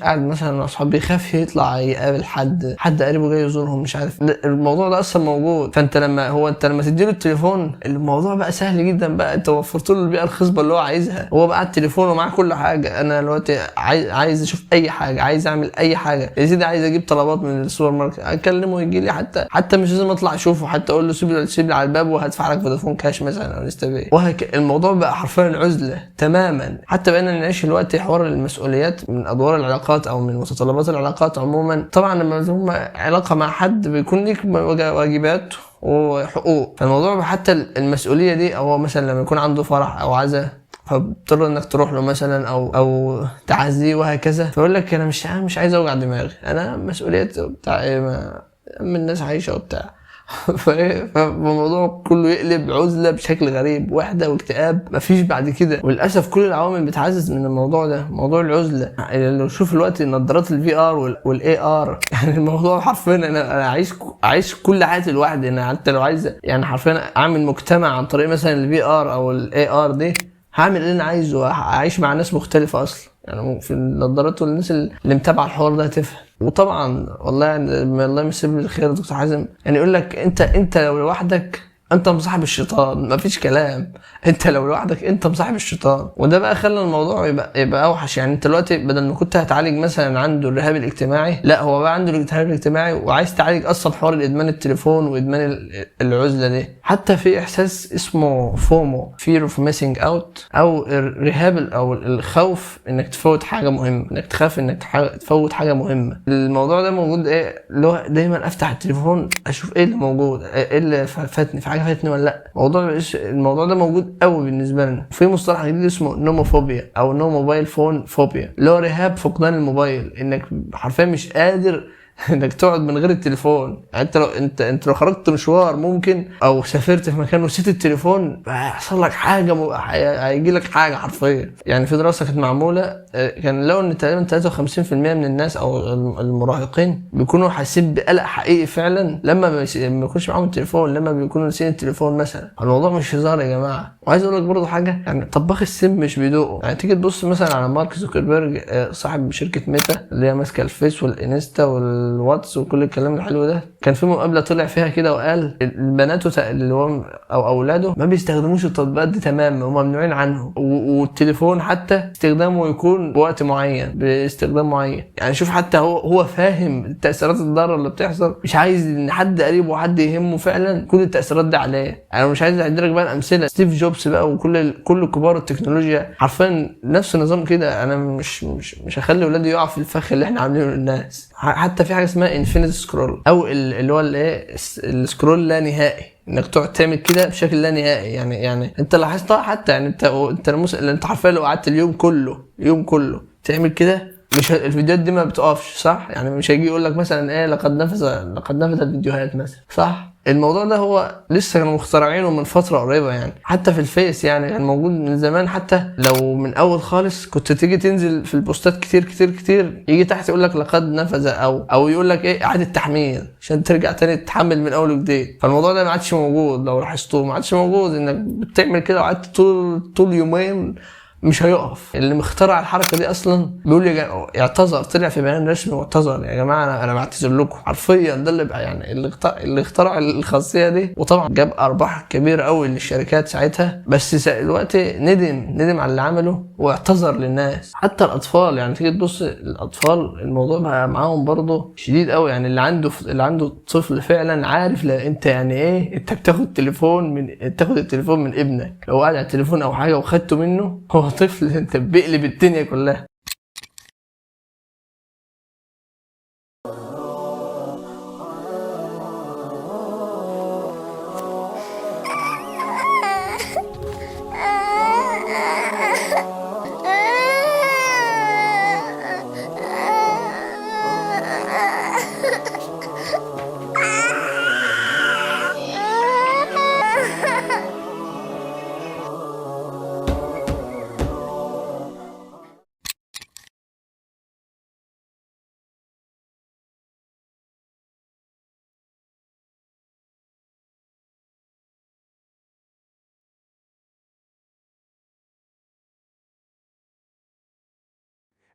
قاعد مثلا مع اصحابه بيخاف يطلع يقابل حد قريبه جاي يزورهم، مش عارف. الموضوع ده اصلا موجود. فانت لما تديله التليفون، الموضوع بقى سهل جدا. بقى انت وفرت له البيئه الخصبه اللي هو عايزها. هو بقى التليفون ومعاه كل حاجه. انا دلوقتي عايز اشوف اي حاجه، عايز اعمل اي حاجه يا سيدي، عايز اجيب طلبات من السوبر ماركت، اكلمه يجي لي. حتى مش لازم اطلع اشوفه، حتى اقول له سيب لي على الباب وهدفع لك فودافون كاش مثلا او نستبي. الموضوع بقى حرفيا عزله تماما. حتى بقينا نعيش دلوقتي حوار المسؤوليات من ادوار العلاقات او من متطلبات العلاقات عموما. طبعا لما هم علاقه مع حد بيكون ليك واجبات وحقوق. فالموضوع حتى المسؤوليه دي، او مثلا لما يكون عنده فرح او عزاء، فبتضطر انك تروح له مثلا او تعزيه وهكذا. فيقول لك انا مش عايز اوجع دماغي، انا مسؤوليات بتاع ايه، من الناس عايشه وبتاع. فالموضوع كله يقلب عزله بشكل غريب، وحده واكتئاب مفيش بعد كده. وللاسف كل العوامل بتعزز من الموضوع ده، موضوع العزله. يعني لو شوف الوقت نظارات الفي ار والاي ار، يعني الموضوع حرفيا انا عايش كل حياتي لوحدي. انا حتى لو عايز يعني حرفيا اعمل مجتمع عن طريق مثلا الفي ار او الاي ار دي، هعمل اللي انا عايزه، اعيش مع ناس مختلفه اصلا. يعني في النظارات والناس اللي متابعه الحوار ده هتفهم. وطبعا والله يعني الله يمسيه بالخير يا دكتور حازم، يعني يقول لك انت لو لوحدك انت مصاحب الشيطان، مفيش كلام. انت لو لوحدك انت مصاحب الشيطان. وده بقى خلى الموضوع يبقى اوحش. يعني انت دلوقتي بدل ما كنت هتعالج مثلا عنده الرهاب الاجتماعي، لا هو بقى عنده الرهاب الاجتماعي وعايز تعالج اصلا حوار الادمان التليفون وادمان العزله دي. حتى في احساس اسمه فومو fear of missing out، او الرهاب او الخوف انك تفوت حاجه مهمه، انك تخاف انك تفوت حاجه مهمه. الموضوع ده موجود ايه، اللي هو دايما افتح التليفون اشوف ايه اللي موجود، ايه اللي فاتني، في حاجه فاتني ولا لا. الموضوع ده موجود قوي بالنسبه لنا. في مصطلح جديد اسمه نوموفوبيا او نو موبايل فون فوبيا، اللي هو رهاب فقدان الموبايل، انك حرفيا مش قادر انك تقعد من غير التليفون. يعني انت لو خرجت مشوار ممكن او سافرت في مكان ونسيت التليفون، هيحصل لك حاجه هيجي لك حاجه حرفيا. يعني في دراسه كانت معموله كان لو ان تقريبا 53% من الناس او المراهقين بيكونوا حاسين بقلق حقيقي فعلا لما ما يكونش معاهم التليفون، لما بيكونوا ناسيين التليفون مثلا. الموضوع مش هزار يا جماعه. وعايز اقول لك برضه حاجه، يعني طباخ السم مش بيدوقه. يعني تيجي تبص مثلا على مارك زوكربيرج صاحب شركه ميتا اللي هي ماسكه الفيس والانستا والواتس وكل الكلام الحلو ده، كان في مقابله طلع فيها كده وقال البنات اللي هو او اولاده ما بيستخدموش التطبيقات دي تماما، هم ممنوعين عنه. والتليفون حتى استخدامه يكون بوقت معين باستخدام معين. يعني شوف حتى هو فاهم التاثيرات الضاره اللي بتحصل، مش عايز ان حد قريبه وحد يهمه فعلا كل التاثيرات دي عليه. انا مش عايز اعدلك بقى الامثله، ستيف جوبز بقى وكل كبار التكنولوجيا حرفا نفس النظام كده. انا مش هخلي ولادي يقعوا في الفخ اللي احنا عاملينه للناس. حتى في حاجه اسمها انفينيتي سكرول، او اللي هو الايه السكرول لا نهائي، انك تقعد تعمل كده بشكل لا نهائي. يعني انت لاحظت حتى، يعني انت حرفيا لو قعدت اليوم كله تعمل كده، مش الفيديوهات دي ما بتقفش، صح؟ يعني مش هيجي يقول لك مثلا ايه لقد نفذ الفيديوهات مثلا، صح؟ الموضوع ده هو لسه كانوا مخترعينه من فتره قريبه. يعني حتى في الفيس يعني كان موجود من زمان. حتى لو من اول خالص كنت تيجي تنزل في البوستات كتير يجي تحت يقول لك لقد نفذ او يقول لك ايه اعاده تحميل عشان ترجع تاني تتحمل من اول وجديد. فالموضوع ده ما عادش موجود. لو لاحظتوه ما عادش موجود، انك بتعمل كده وقعدت طول يومين مش هيقف. اللي مخترع الحركه دي اصلا بيقول لي اعتذر، طلع في بيان رسمي واعتذر، يا جماعه انا بعتذر لكم حرفيا. ده اللي بقى يعني اللي اخترع الخاصيه دي. وطبعا جاب ارباح كبيره قوي للشركات ساعتها، بس دلوقتي ندم على اللي عمله واعتذر للناس. حتى الاطفال، يعني تيجي تبص الاطفال الموضوع بقى معاهم برضه شديد قوي. يعني اللي عنده طفل فعلا عارف لا انت يعني ايه انت تاخد التليفون من ابنك. لو قاعد على التليفون او حاجه وخدته منه، هو طفل انت بيقلب الدنيا كلها.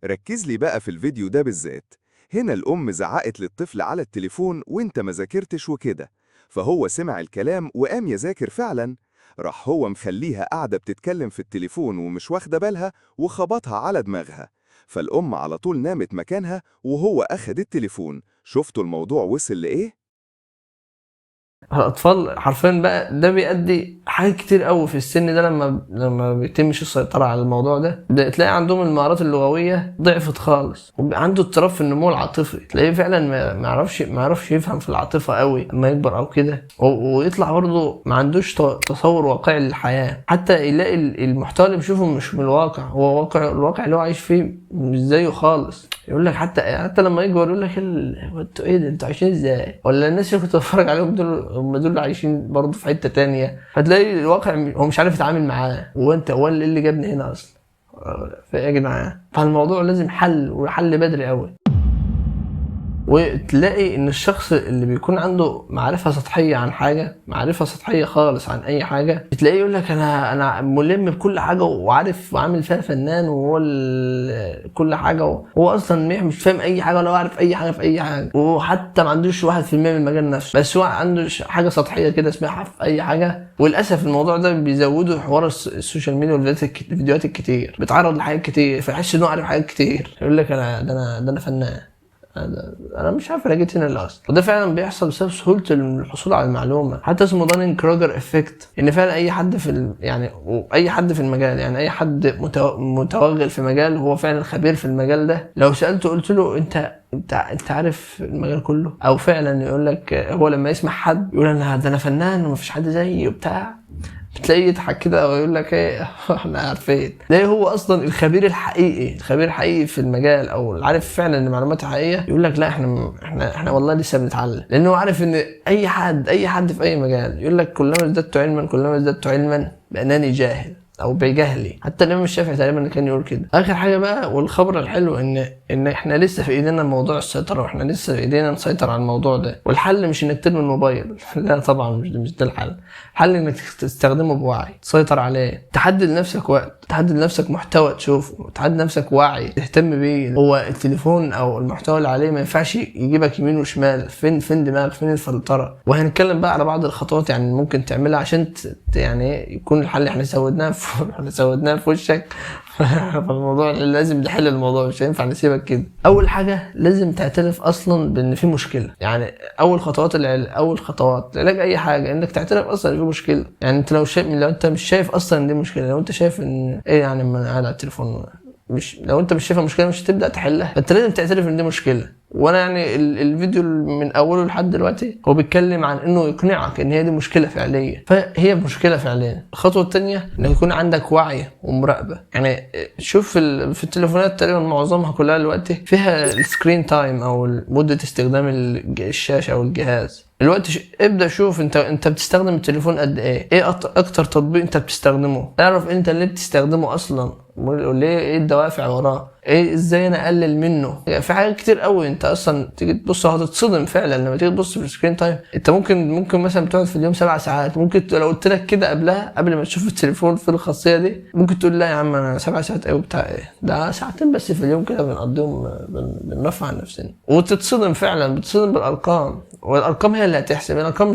ركز لي بقى في الفيديو ده بالذات. هنا الأم زعقت للطفل على التليفون وانت ما ذاكرتش وكده، فهو سمع الكلام وقام يذاكر فعلا. راح هو مخليها قاعدة بتتكلم في التليفون ومش واخدة بالها وخبطها على دماغها، فالأم على طول نامت مكانها وهو أخد التليفون. شفتوا الموضوع وصل لإيه؟ الاطفال حرفيا بقى ده بيؤدي حاجات كتير قوي في السن ده. لما بيتمش السيطره على الموضوع ده تلاقي عندهم المهارات اللغويه ضعفت خالص، وعنده اضطراب في النمو العاطفي. تلاقيه فعلا ما يعرفش يفهم في العاطفه قوي لما يكبر او كده، ويطلع برضه ما عندوش تصور واقعي للحياه. حتى يلاقي المحتوى اللي بيشوفه مش من الواقع، هو الواقع اللي هو عايش فيه مش زيه خالص. يقول لك حتى لما يكبر يقول لك انتوا ايه ده، انتوا عايشين ازاي؟ ولا الناس اللي كنت بتفرج عليهم دول هم دول عايشين برضه في حته تانية. فتلاقي الواقع هو مش عارف يتعامل معاه. هو اللي جابني هنا اصلا في ايه يا جدعان؟ فالموضوع لازم حل، وحل بدري قوي. وتلاقي ان الشخص اللي بيكون عنده معرفة سطحية عن حاجة، معرفة سطحية خالص عن اي حاجة، بتلاقيه يقول لك انا ملم بكل حاجة وعارف وعامل فيها فنان، وهو كل حاجة، وهو اصلا مش فاهم اي حاجة ولا عارف اي حاجة في اي حاجة، وحتى ما عندوش 1% من المجال نفسه، بس هو عنده حاجة سطحية كده اسمها في اي حاجة. وللاسف الموضوع ده بيزودوا حوار السوشيال ميديا والفيديوهات الكتير، بيتعرض لحاجات كتير فيحس انه عارف حاجات كتير، يقول لك انا فنان، انا مش عارف انا جيت هنا ليه اصلا. وده فعلا بيحصل بسبب سهوله الحصول على المعلومه. حتى اسمه دانين كروجر افكت، ان فعلا اي حد في يعني اي حد في المجال، يعني اي حد متوغل في مجال، هو فعلا خبير في المجال ده، لو سالته قلت له انت عارف المجال كله، او فعلا يقول لك، هو لما يسمع حد يقول انا فنان ومفيش حد زيي وبتاع، بتلاقيه يضحك كده ويقول لك ايه احنا عارفين. ده هو اصلا الخبير الحقيقي في المجال، او عارف فعلا ان معلوماته حقيقيه، يقول لك لا احنا والله لسه بنتعلم. لانه عارف ان اي حد في اي مجال يقول لك كلما ازددت علما بانني جاهل او بجهلي. حتى الامام الشافعي تقريبا كان يقول كده. اخر حاجه بقى والخبر الحلو ان احنا لسه في ايدينا موضوع السيطره، واحنا لسه في ايدينا نسيطر على الموضوع ده. والحل مش انك ترمي الموبايل لا طبعا مش ده الحل. الحل انك تستخدمه بوعي، تسيطر عليه، تحدد لنفسك وقت، تحدد لنفسك محتوى تشوفه، تحدد لنفسك وعي تهتم بيه. هو التليفون او المحتوى اللي عليه ما ينفعش يجيبك يمين وشمال، فين دماغك، فين الفلتره. وهنتكلم بقى على بعض الخطوات يعني ممكن تعملها عشان يعني يكون الحل احنا سودناه في وشك. فالموضوع لازم نحل الموضوع، مش هينفع نسيبك كده. اول حاجه لازم تعترف اصلا بان في مشكله. يعني اول خطوات علاج اي حاجه انك تعترف اصلا ان في مشكله. يعني انت لو انت مش شايف اصلا ان دي مشكله، لو انت شايف ان ايه يعني ما انا قاعد على التليفون، لو انت مش شايفها مشكله مش هتبدا تحلها. فانت لازم تعترف ان دي مشكله. وانا يعني الفيديو من اوله لحد دلوقتي هو بيتكلم عن انه يقنعك ان هي دي مشكله فعليه، فهي مشكله فعليا. الخطوه الثانيه انك يكون عندك وعي ومراقبه. يعني شوف في التليفونات تقريبا معظمها كلها دلوقتي فيها السكرين تايم او مده استخدام الشاشه او الجهاز. دلوقتي ابدا شوف انت بتستخدم التليفون قد ايه اكتر تطبيق انت بتستخدمه، اعرف انت اللي بتستخدمه اصلا وليه، ايه الدوافع وراه، ايه ازاي انا اقلل منه. يعني في حاجات كتير قوي انت اصلا تيجي تبص هتتصدم فعلا لما تيجي تبص في السكرين تايم. انت ممكن مثلا تقعد في اليوم 7 ساعات، ممكن لو قلت لك كده قبل ما تشوف التليفون في الخاصيه دي ممكن تقول لا يا عم انا 7 ساعات ايه وبتاع ايه، ده ساعتين بس في اليوم كده بنقضيهم بنرفع عن نفسنا. وتتصدم فعلا، بتصدم بالارقام، والارقام هي اللي هتحسب. الارقام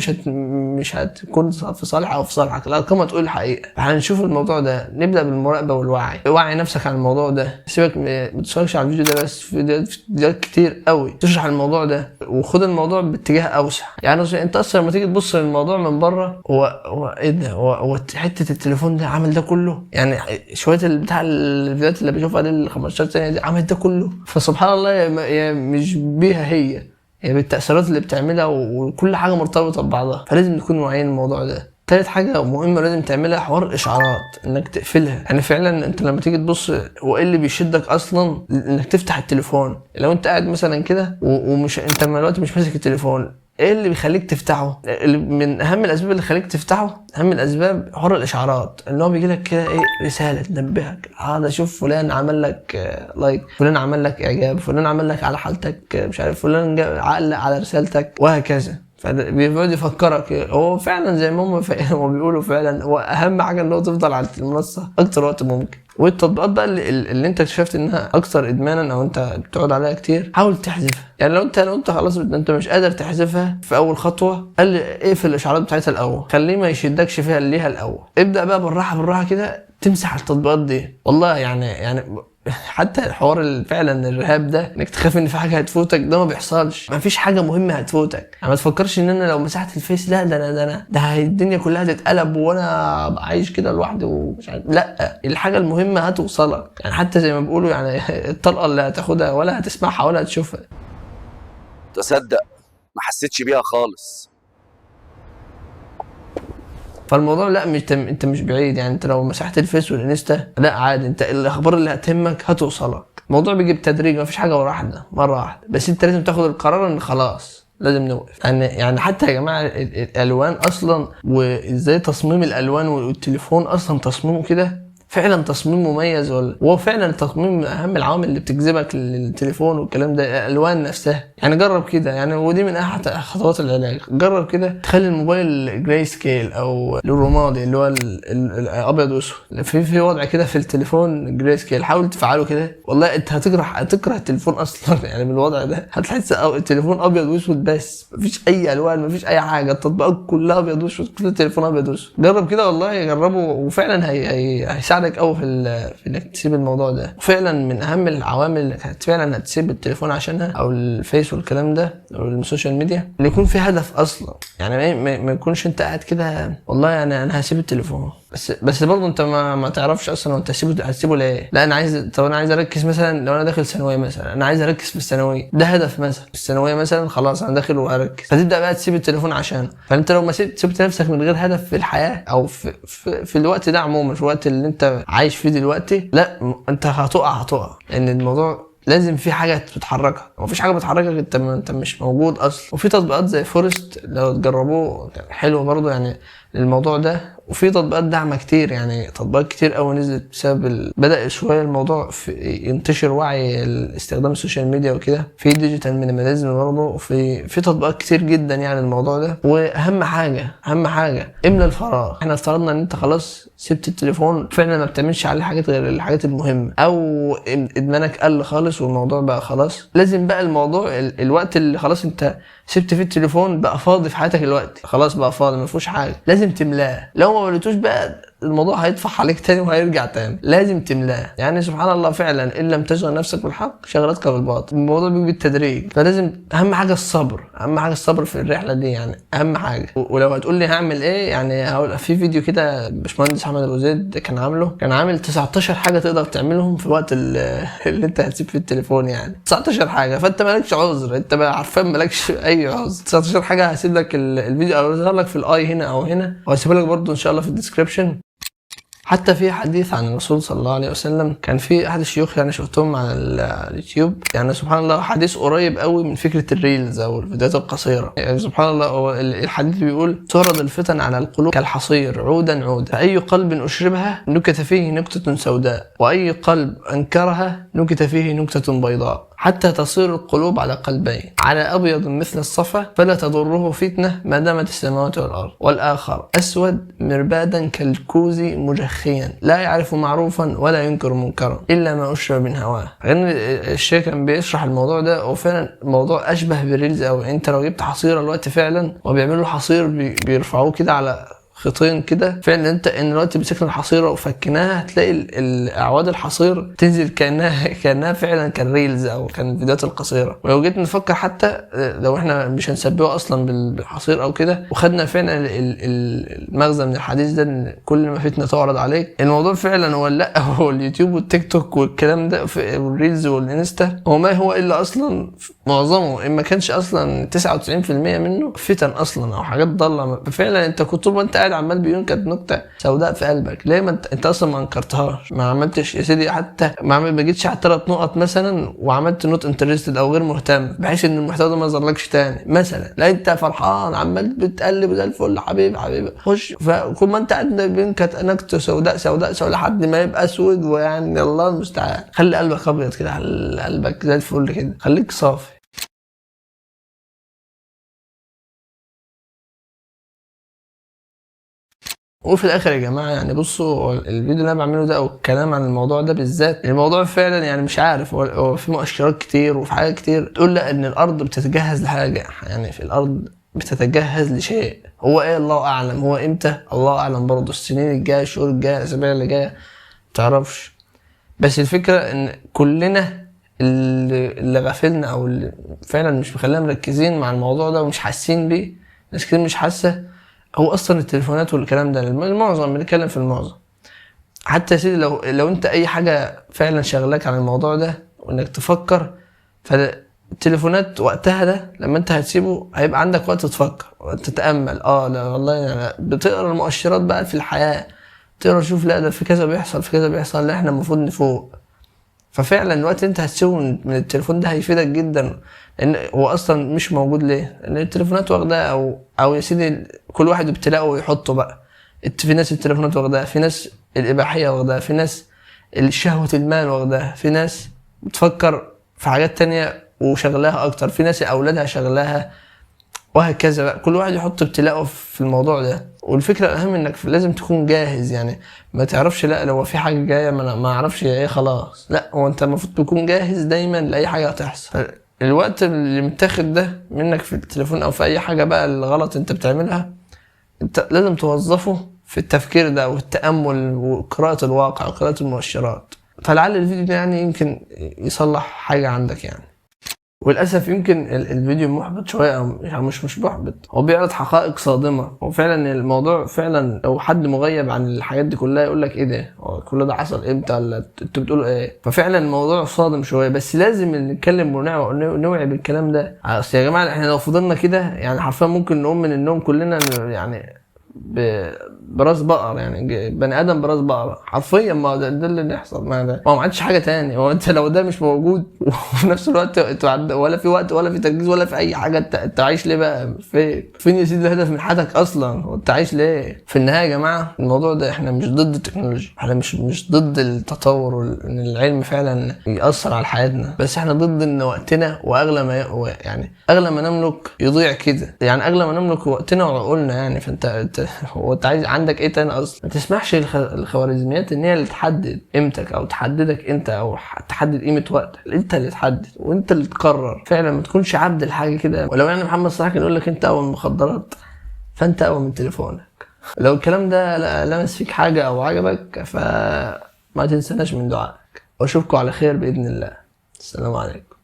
مش هتكون في صالحك او في صالحك، الارقام هتقول الحقيقه. هنشوف الموضوع ده، نبدا بالمراقبه والوعي. وعي نفسك عن الموضوع ده، سيبك ما تتفرجش على الفيديو ده بس، في فيديوهات كتير قوي تشرح الموضوع ده، وخد الموضوع باتجاه اوسع. يعني انت اصلا لما تيجي تبص للموضوع من بره، هو ايه ده، هو حته التليفون ده عمل ده كله، يعني شويه بتاع الفيديوهات اللي بشوفها دي ال 15 ثانيه دي عمل ده كله. فسبحان الله هي مش بيها، هي بالتأثيرات اللي بتعملها، وكل حاجة مرتبطة ببعضها. فلازم نكون واعيين الموضوع ده. تالت حاجة مهمة لازم تعملها حوار الإشعارات، إنك تقفلها. يعني فعلا أنت لما تيجي تبص هو إيه اللي بيشدك أصلا إنك تفتح التليفون. لو أنت قاعد مثلا كده ومش أنت دلوقتي مش ماسك التليفون، ايه اللي بيخليك تفتحه؟ من اهم الاسباب اللي خليك تفتحه، اهم الاسباب حوار الاشعارات، اللي هو بيجي لك كده ايه، رساله تنبهك، ده شوف فلان عمل لك لايك، فلان عمل لك اعجاب، فلان عمل لك على حالتك مش عارف، فلان علق على رسالتك، وهكذا. فبيقعد يفكرك. هو فعلا زي ما هم بيقولوا، فعلا هو اهم حاجه ان هو تفضل على المنصه اكتر وقت ممكن. والتطبيقات بقى اللي انت اكتشفت انها اكثر ادمانا او انت بتقعد عليها كتير، حاول تحذفها. يعني لو انت خلاص انت مش قادر تحذفها في اول خطوه، اقفل الاشعارات بتاعتها الاول، خليه ما يشدكش فيها ليها الاول. ابدا بقى بالراحه كده تمسح التطبيقات دي. والله يعني حتى الحوار فعلا الرهاب ده، انك تخاف ان في حاجه هتفوتك، ده ما بيحصلش. ما فيش حاجه مهمه هتفوتك. يعني ما تفكرش ان انا لو مسحت الفيس لا ده الدنيا كلها هتتقلب وانا ابقى عايش كده لوحدي ومش عارف. لا، الحاجه المهمه هتوصلك. يعني حتى زي ما بيقولوا، يعني الطلقه اللي هتاخدها ولا هتسمعها ولا هتشوفها. تصدق ما حسيتش بيها خالص. فالموضوع لا، انت مش بعيد. يعني انت لو مسحت الفيس والانستا لا عادي، انت الاخبار اللي هتهمك هتوصلك. الموضوع بيجي بتدريج، مفيش حاجه مره واحده، بس انت لازم تاخد القرار ان خلاص لازم نوقف. يعني حتى يا جماعه الالوان اصلا، وازاي تصميم الالوان والتليفون اصلا تصميمه كده فعلا تصميم مميز، وهو فعلا التصميم من اهم العوامل اللي بتجذبك للتليفون والكلام ده، الالوان نفسها. يعني جرب كده، يعني ودي من احد خطوات العلاج. جرب كده تخلي الموبايل جراي سكيل او الرمادي اللي هو الابيض واسود، في وضع كده في التليفون جراي سكيل، حاول تفعله كده. والله انت هتكره التليفون اصلا يعني بالوضع ده هتحس التليفون ابيض واسود بس، مفيش اي الوان، مفيش اي حاجه، التطبيقات كلها ابيض واسود، كل التليفون ابيض واسود. جرب كده والله، جربه وفعلا هيساعدك قوي في انك تسيب الموضوع ده. وفعلا من اهم العوامل اللي فعلا هتسيب التليفون عشانها او الفيس والكلام ده او السوشيال ميديا، اللي يكون في هدف اصلا. يعني ما يكونش انت قاعد كده والله يعني انا هسيب التليفون بس برضه انت ما تعرفش اصلا انت هتسيبه ليه. لا انا عايز اركز مثلا، لو انا داخل ثانويه مثلا انا عايز اركز في الثانويه، ده هدف مثلا الثانويه مثلا، خلاص انا داخل وهركز، فتبدا بقى تسيب التليفون عشان. فانت لو ما سبت نفسك من غير هدف في الحياه او في الوقت ده عموما، في الوقت اللي انت عايش فيه دلوقتي، لا انت هتقع لان الموضوع لازم في حاجه بتحركك، مفيش حاجه بتحركك انت مش موجود اصلا. وفي تطبيقات زي فورست لو تجربوه حلو برضه يعني الموضوع ده. وفي تطبيقات دعم كتير، يعني تطبيقات كتير قوي نزلت بسبب بدأ شويه الموضوع ينتشر وعي استخدام السوشيال ميديا وكده. في ديجيتال مينيماليزم برضه، وفي تطبيقات كتير جدا يعني الموضوع ده. واهم حاجه املى الفراغ. احنا افترضنا ان انت خلاص سبت التليفون فعلا ما بتعملش عليه حاجات غير الحاجات المهمه، او ادمانك قل خالص والموضوع بقى خلاص لازم بقى الموضوع الوقت اللي خلاص انت سبت فيه التليفون بقى فاضي في حياتك، الوقت خلاص بقى فاضي ما فيهوش حاجه، لازم تملاه. لو ما مليتوش بقى الموضوع هيطفح عليك تاني وهيرجع تاني، لازم تملاه. يعني سبحان الله فعلا ان لم تشغل نفسك بالحق شغلتك بالباطل. الموضوع بيجي بالتدريج، فلازم اهم حاجه الصبر في الرحله دي، يعني اهم حاجه. ولو هتقول لي هعمل ايه، يعني هقول في فيديو كده باشمهندس احمد ابو زيد كان عامل 19 حاجه تقدر تعملهم في الوقت اللي انت هتسيب فيه التليفون، يعني 19 حاجه. فانت مالكش عذر، انت بقى عارفين مالكش اي عذر. 19 حاجه هسيب لك الفيديو او هظهر لك في الاي هنا او هنا، وهسيب لك برضو ان شاء الله في الديسكربشن. حتى في حديث عن الرسول صلى الله عليه وسلم، كان في احد الشيوخ يعني شفتهم على اليوتيوب، يعني سبحان الله حديث قريب قوي من فكره الريلز او الفيديوهات القصيره. يعني سبحان الله هو الحديث بيقول: تعرض الفتن على القلوب كالحصير عودا، فاي قلب اشربها نكت فيه نكته سوداء، واي قلب انكرها نكت فيه نكته بيضاء، حتى تصير القلوب على قلبين، على أبيض مثل الصفا فلا تضره فتنة ما دامت السماوات والأرض، والآخر أسود مربادا كالكوز مجخيا لا يعرف معروفا ولا ينكر منكرا إلا ما أشرب من هواه. غير الشيخ كان بيشرح الموضوع ده، وفعلا الموضوع أشبه بالريلز أوي. أنت لو جبت حصيرة الوقت فعلا وبيعملوا حصير بيرفعوه كده على خطين كده، فعلا انت ان دلوقتي مسكنا الحصيره وفكناها هتلاقي الاعواد الحصير تنزل كانها فعلا كان ريلز او كان الفيديوهات القصيره. ولو جيت نفكر حتى لو احنا مش هنسبقه اصلا بالحصير او كده، وخدنا فعلا المغزى من الحديث ده ان كل ما فتنه تعرض عليك، الموضوع فعلا هو اليوتيوب والتيك توك والكلام ده والريلز والانستا هو ما هو الا اصلا معظمه ان ما كانش اصلا 99% منه فتن اصلا او حاجات ضاله. فعلا انت كنت طول ما انت قاعد عمال بينكت نكته سوداء في قلبك، ليه ما انت اصلا ما انكرتهاش، ما عملتش يا سيدي، حتى ما جيتش على 3 نقط مثلا وعملت نوت انترستد او غير مهتم بحيث ان المحتوى ده ما يظهرلكش تاني مثلا. لا انت فرحان عمال بتقلب زي الفل، حبيبي خش. فكل ما انت قاعد بينكت نكته سوداء لحد ما يبقى اسود، ويعني الله المستعان. خلي قلبك ابيض كده، قلبك زي الفل كده، خليك صافي. وفي الاخر يا جماعه يعني بصوا، الفيديو اللي انا بعمله ده او الكلام عن الموضوع ده بالذات، الموضوع فعلا يعني مش عارف، هو في مؤشرات كتير وفي حاجات كتير تقول لا ان الارض بتتجهز لحاجه، يعني في الارض بتتجهز لشيء. هو ايه الله اعلم، هو امتى الله اعلم برضه، السنين الجايه، الشهور الجايه، الاسابيع اللي جايه متعرفش. بس الفكره ان كلنا اللي غافلنا او اللي فعلا مش مخلينا مركزين مع الموضوع ده ومش حاسين بيه، ناس كتير مش حاسه، هو اصلا التليفونات والكلام ده. المعظم بنتكلم في المعظم. حتى يا سيدي لو انت اي حاجه فعلا شغلاك عن الموضوع ده وانك تفكر، فالتليفونات وقتها ده لما انت هتسيبه هيبقى عندك وقت تفكر وتتامل. لا والله بتقرا المؤشرات بقى في الحياه، تقرا تشوف لا ده في كذا بيحصل، لا احنا المفروض نفوق. ففعلا الوقت انت هتسيبه من التليفون ده هيفيدك جدا، لان هو اصلا مش موجود. ليه؟ لان التليفونات واخداه، او يا سيدي كل واحد ابتلاءه ويحطه بقى. في ناس التليفونات واخداها، في ناس الاباحيه واخداها، في ناس شهوه المال واخداها، في ناس بتفكر في حاجات تانية وشغلاها اكتر، في ناس اولادها شغلاها، وهكذا بقى. كل واحد يحط ابتلاءه في الموضوع ده. والفكره الاهم انك لازم تكون جاهز، يعني ما تعرفش لا لو في حاجه جايه ما اعرفش ايه خلاص، لا هو انت المفروض تكون جاهز دايما لاي حاجه هتحصل. الوقت اللي متاخد ده منك في التليفون او في اي حاجه بقى الغلط انت بتعملها، انت لازم توظفه في التفكير ده والتامل وقراءه الواقع وقراءه المؤشرات. فلعل الفيديو ده يعني يمكن يصلح حاجه عندك يعني. وللاسف يمكن الفيديو محبط شويه، او يعني مش محبط، هو بيعرض حقائق صادمه. وفعلا الموضوع فعلا لو حد مغيب عن الحاجات دي كلها يقول لك ايه ده، هو كل ده حصل امتى، ولا انتوا بتقولوا ايه؟ ففعلا الموضوع صادم شويه، بس لازم نتكلم ونوعي بالكلام ده. اصل يا جماعه احنا لو فضلنا كده يعني حرفيا ممكن نقوم من النوم كلنا يعني براس بقر، يعني بني ادم براس بقر حرفيا. ما ده اللي يحصل مع ده، ما عادش حاجه تاني. هو انت لو ده مش موجود وفي نفس الوقت ولا في وقت ولا في تركيز ولا في اي حاجه، انت عايش ليه بقى؟ فين يا سيدي الهدف من حياتك اصلا؟ وانت عايش ليه؟ في النهايه يا جماعه الموضوع ده احنا مش ضد التكنولوجيا، احنا مش ضد التطور وان العلم فعلا يأثر على حياتنا، بس احنا ضد ان وقتنا واغلى ما يعني اغلى ما نملك يضيع كده. يعني اغلى ما نملك وقتنا وعقولنا يعني. فانت هو انت عايز عندك ايه تاني اصلا؟ ما تسمحش الخوارزميات ان هي اللي تحدد قيمتك او تحددك انت، او تحدد قيمه وقتك. انت اللي تحدد وانت اللي تقرر فعلا، ما تكونش عبد الحاجه كده. ولو يعني محمد صلاح كان يقول لك انت اول المخدرات، فانت اول من تليفونك. لو الكلام ده لمس فيك حاجه او عجبك، فما تنسناش من دعائك. واشوفكم على خير باذن الله. السلام عليكم.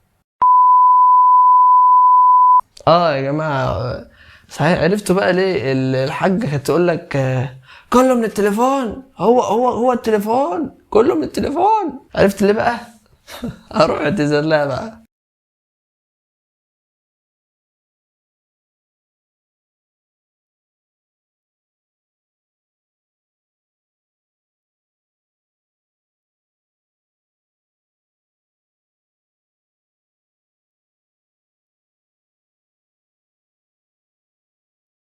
يا جماعه صحيح، عرفتوا بقى ليه الحاجة كانت تقول لك كله من التليفون؟ هو التليفون كله من التليفون. عرفت ليه بقى؟ هروح اعتذر لها بقى.